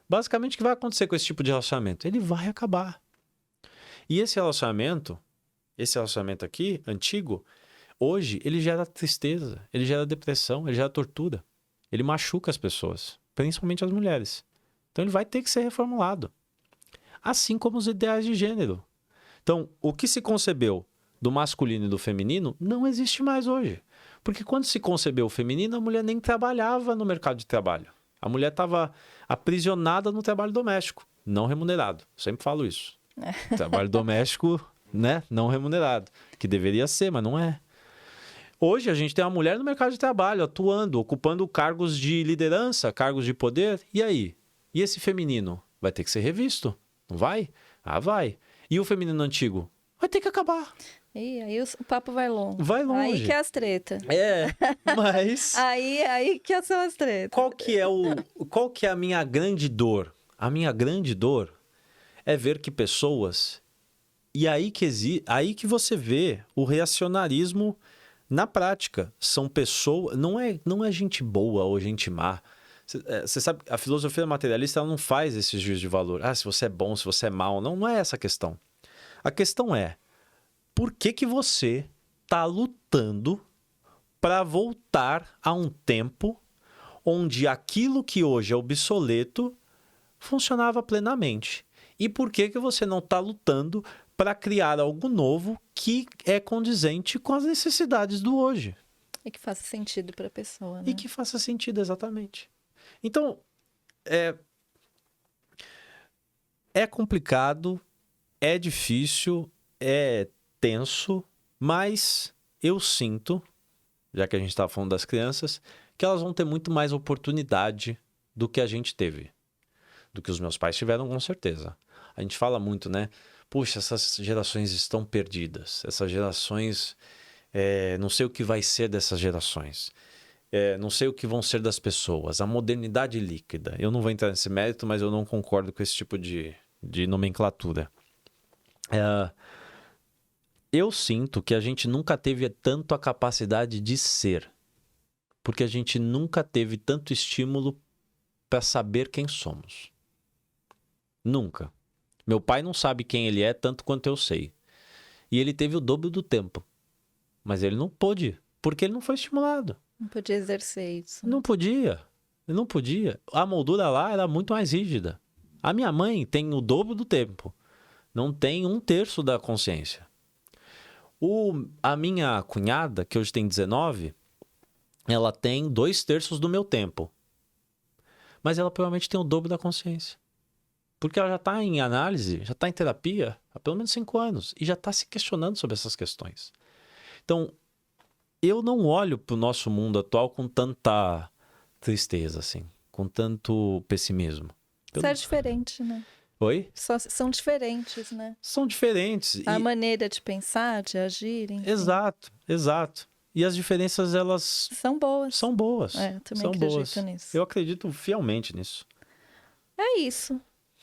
[SPEAKER 1] Basicamente, o que vai acontecer com esse tipo de relacionamento? Ele vai acabar. E esse relacionamento aqui, antigo, hoje, ele gera tristeza, ele gera depressão, ele gera tortura. Ele machuca as pessoas, principalmente as mulheres. Então, ele vai ter que ser reformulado. Assim como os ideais de gênero. Então, o que se concebeu do masculino e do feminino não existe mais hoje. Porque quando se concebeu o feminino, a mulher nem trabalhava no mercado de trabalho. A mulher estava aprisionada no trabalho doméstico, não remunerado. Sempre falo isso. Trabalho doméstico, né, não remunerado. Que deveria ser, mas não é. Hoje a gente tem uma mulher no mercado de trabalho, atuando, ocupando cargos de liderança, cargos de poder. E aí? E esse feminino? Vai ter que ser revisto? Não vai? Ah, vai. E o feminino antigo? Vai ter que acabar.
[SPEAKER 2] E aí o papo vai longe.
[SPEAKER 1] Vai longe.
[SPEAKER 2] Aí que é as tretas.
[SPEAKER 1] Mas...
[SPEAKER 2] aí que são as tretas.
[SPEAKER 1] Qual que é a minha grande dor? A minha grande dor é ver que pessoas... E aí que você vê o reacionarismo na prática. São pessoas... Não é gente boa ou gente má. Você sabe, a filosofia materialista ela não faz esses juízos de valor. Ah, se você é bom, se você é mau. Não é essa a questão. A questão é... Por que você está lutando para voltar a um tempo onde aquilo que hoje é obsoleto funcionava plenamente. E por que você não está lutando para criar algo novo que é condizente com as necessidades do hoje?
[SPEAKER 2] E que faça sentido para a pessoa, né?
[SPEAKER 1] E que faça sentido, exatamente. Então, é complicado, é difícil, é tenso, mas eu sinto, já que a gente está falando das crianças, que elas vão ter muito mais oportunidade do que a gente teve. Do que os meus pais tiveram, com certeza. A gente fala muito, né? Puxa, essas gerações estão perdidas. Essas gerações... não sei o que vai ser dessas gerações. Não sei o que vão ser das pessoas. A modernidade líquida. Eu não vou entrar nesse mérito, mas eu não concordo com esse tipo de nomenclatura. Eu sinto que a gente nunca teve tanto a capacidade de ser. Porque a gente nunca teve tanto estímulo para saber quem somos. Nunca. Meu pai não sabe quem ele é tanto quanto eu sei. E ele teve o dobro do tempo. Mas ele não pôde, porque ele não foi estimulado.
[SPEAKER 2] Não podia exercer isso.
[SPEAKER 1] Não podia. Ele não podia. A moldura lá era muito mais rígida. A minha mãe tem o dobro do tempo. Não tem 1/3 da consciência. A minha cunhada, que hoje tem 19, ela tem 2/3 do meu tempo. Mas ela provavelmente tem o dobro da consciência. Porque ela já está em análise, já está em terapia há pelo menos 5 anos. E já está se questionando sobre essas questões. Então, eu não olho para o nosso mundo atual com tanta tristeza, assim. Com tanto pessimismo.
[SPEAKER 2] Isso é diferente, né?
[SPEAKER 1] Oi?
[SPEAKER 2] São diferentes, né?
[SPEAKER 1] São diferentes.
[SPEAKER 2] A maneira de pensar, de agir, enfim.
[SPEAKER 1] Exato, exato. E as diferenças, elas...
[SPEAKER 2] São boas.
[SPEAKER 1] São boas.
[SPEAKER 2] Eu também
[SPEAKER 1] são
[SPEAKER 2] acredito
[SPEAKER 1] boas.
[SPEAKER 2] nisso.
[SPEAKER 1] Eu acredito fielmente nisso.
[SPEAKER 2] É isso.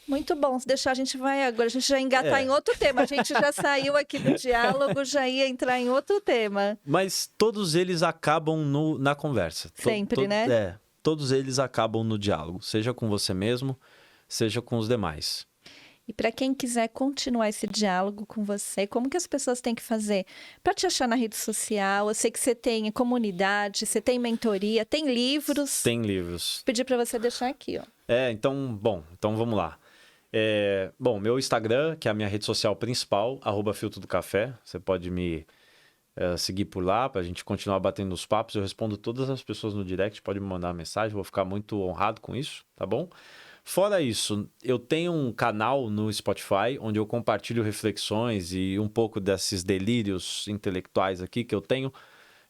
[SPEAKER 2] Muito bom. Se deixar, a gente vai agora. A gente já engatar em outro tema. A gente já saiu aqui do diálogo, já ia entrar em outro tema.
[SPEAKER 1] Mas todos eles acabam na conversa.
[SPEAKER 2] Sempre, né?
[SPEAKER 1] Todos eles acabam no diálogo. Seja com você mesmo, seja com os demais.
[SPEAKER 2] E para quem quiser continuar esse diálogo com você, como que as pessoas têm que fazer? Para te achar na rede social, eu sei que você tem comunidade, você tem mentoria, tem livros.
[SPEAKER 1] Tem livros.
[SPEAKER 2] Vou pedir para você deixar aqui, ó.
[SPEAKER 1] Então vamos lá. Meu Instagram, que é a minha rede social principal, @filtro do café. Você pode me seguir por lá para a gente continuar batendo os papos. Eu respondo todas as pessoas no direct, pode me mandar uma mensagem, vou ficar muito honrado com isso, tá bom? Fora isso, eu tenho um canal no Spotify onde eu compartilho reflexões e um pouco desses delírios intelectuais aqui que eu tenho,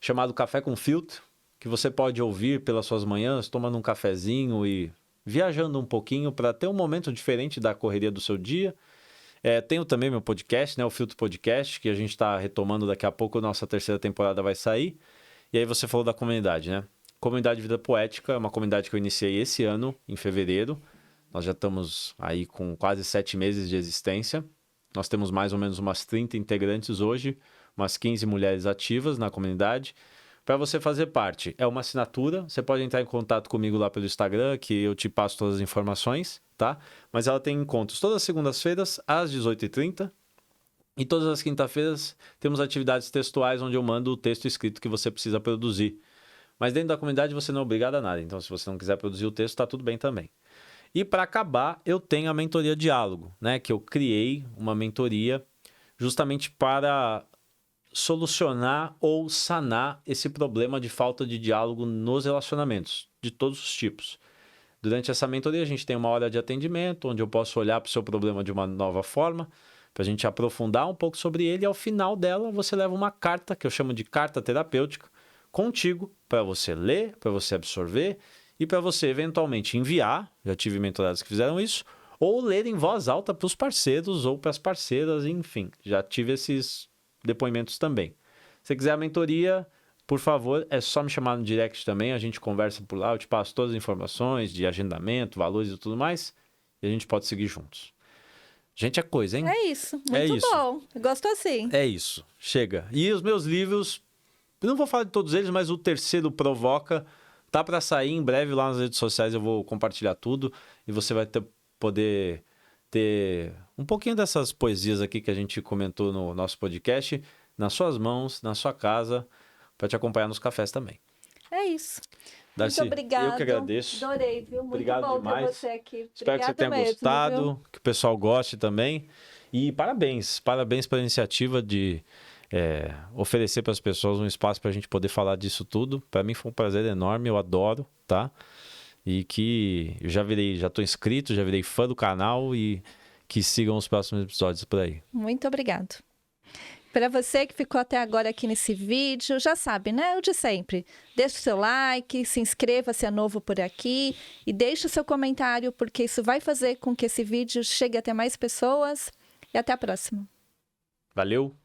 [SPEAKER 1] chamado Café com Filtro, que você pode ouvir pelas suas manhãs, tomando um cafezinho e viajando um pouquinho para ter um momento diferente da correria do seu dia. Tenho também meu podcast, né, o Filtro Podcast, que a gente está retomando daqui a pouco, nossa 3ª temporada vai sair. E aí você falou da comunidade, né? Comunidade Vida Poética é uma comunidade que eu iniciei esse ano, em fevereiro. Nós já estamos aí com quase 7 meses de existência. Nós temos mais ou menos umas 30 integrantes hoje, umas 15 mulheres ativas na comunidade. Para você fazer parte, é uma assinatura. Você pode entrar em contato comigo lá pelo Instagram, que eu te passo todas as informações, tá? Mas ela tem encontros todas as segundas-feiras, às 18h30. E todas as quintas-feiras temos atividades textuais, onde eu mando o texto escrito que você precisa produzir. Mas dentro da comunidade você não é obrigado a nada. Então, se você não quiser produzir o texto, está tudo bem também. E para acabar, eu tenho a mentoria Diálogo, né? Que eu criei uma mentoria justamente para solucionar ou sanar esse problema de falta de diálogo nos relacionamentos, de todos os tipos. Durante essa mentoria, a gente tem uma hora de atendimento, onde eu posso olhar para o seu problema de uma nova forma, para a gente aprofundar um pouco sobre ele, e ao final dela, você leva uma carta, que eu chamo de carta terapêutica, contigo, para você ler, para você absorver, e para você eventualmente enviar, já tive mentorados que fizeram isso, ou ler em voz alta para os parceiros ou para as parceiras, enfim, já tive esses depoimentos também. Se você quiser a mentoria, por favor, é só me chamar no direct também, a gente conversa por lá, eu te passo todas as informações de agendamento, valores e tudo mais, e a gente pode seguir juntos. Gente, é coisa, hein?
[SPEAKER 2] É isso, muito bom. Eu gosto assim.
[SPEAKER 1] É isso, chega. E os meus livros, eu não vou falar de todos eles, mas o terceiro Provoca tá para sair em breve lá nas redes sociais, eu vou compartilhar tudo e você vai poder ter um pouquinho dessas poesias aqui que a gente comentou no nosso podcast nas suas mãos, na sua casa, para te acompanhar nos cafés também.
[SPEAKER 2] É isso.
[SPEAKER 1] Darcy,
[SPEAKER 2] Muito obrigada.
[SPEAKER 1] eu que agradeço.
[SPEAKER 2] Adorei, viu? Muito
[SPEAKER 1] Obrigado
[SPEAKER 2] bom
[SPEAKER 1] demais.
[SPEAKER 2] ter você aqui.
[SPEAKER 1] Espero que você tenha
[SPEAKER 2] mesmo,
[SPEAKER 1] gostado,
[SPEAKER 2] viu?
[SPEAKER 1] que o pessoal goste também. E parabéns pela iniciativa de oferecer para as pessoas um espaço para a gente poder falar disso tudo. Para mim foi um prazer enorme, eu adoro, tá? E que eu já estou inscrito, já virei fã do canal e que sigam os próximos episódios por aí.
[SPEAKER 2] Muito obrigado. Para você que ficou até agora aqui nesse vídeo, já sabe, né? O de sempre. Deixe o seu like, se inscreva se é novo por aqui e deixe o seu comentário, porque isso vai fazer com que esse vídeo chegue até mais pessoas. E até a próxima.
[SPEAKER 1] Valeu!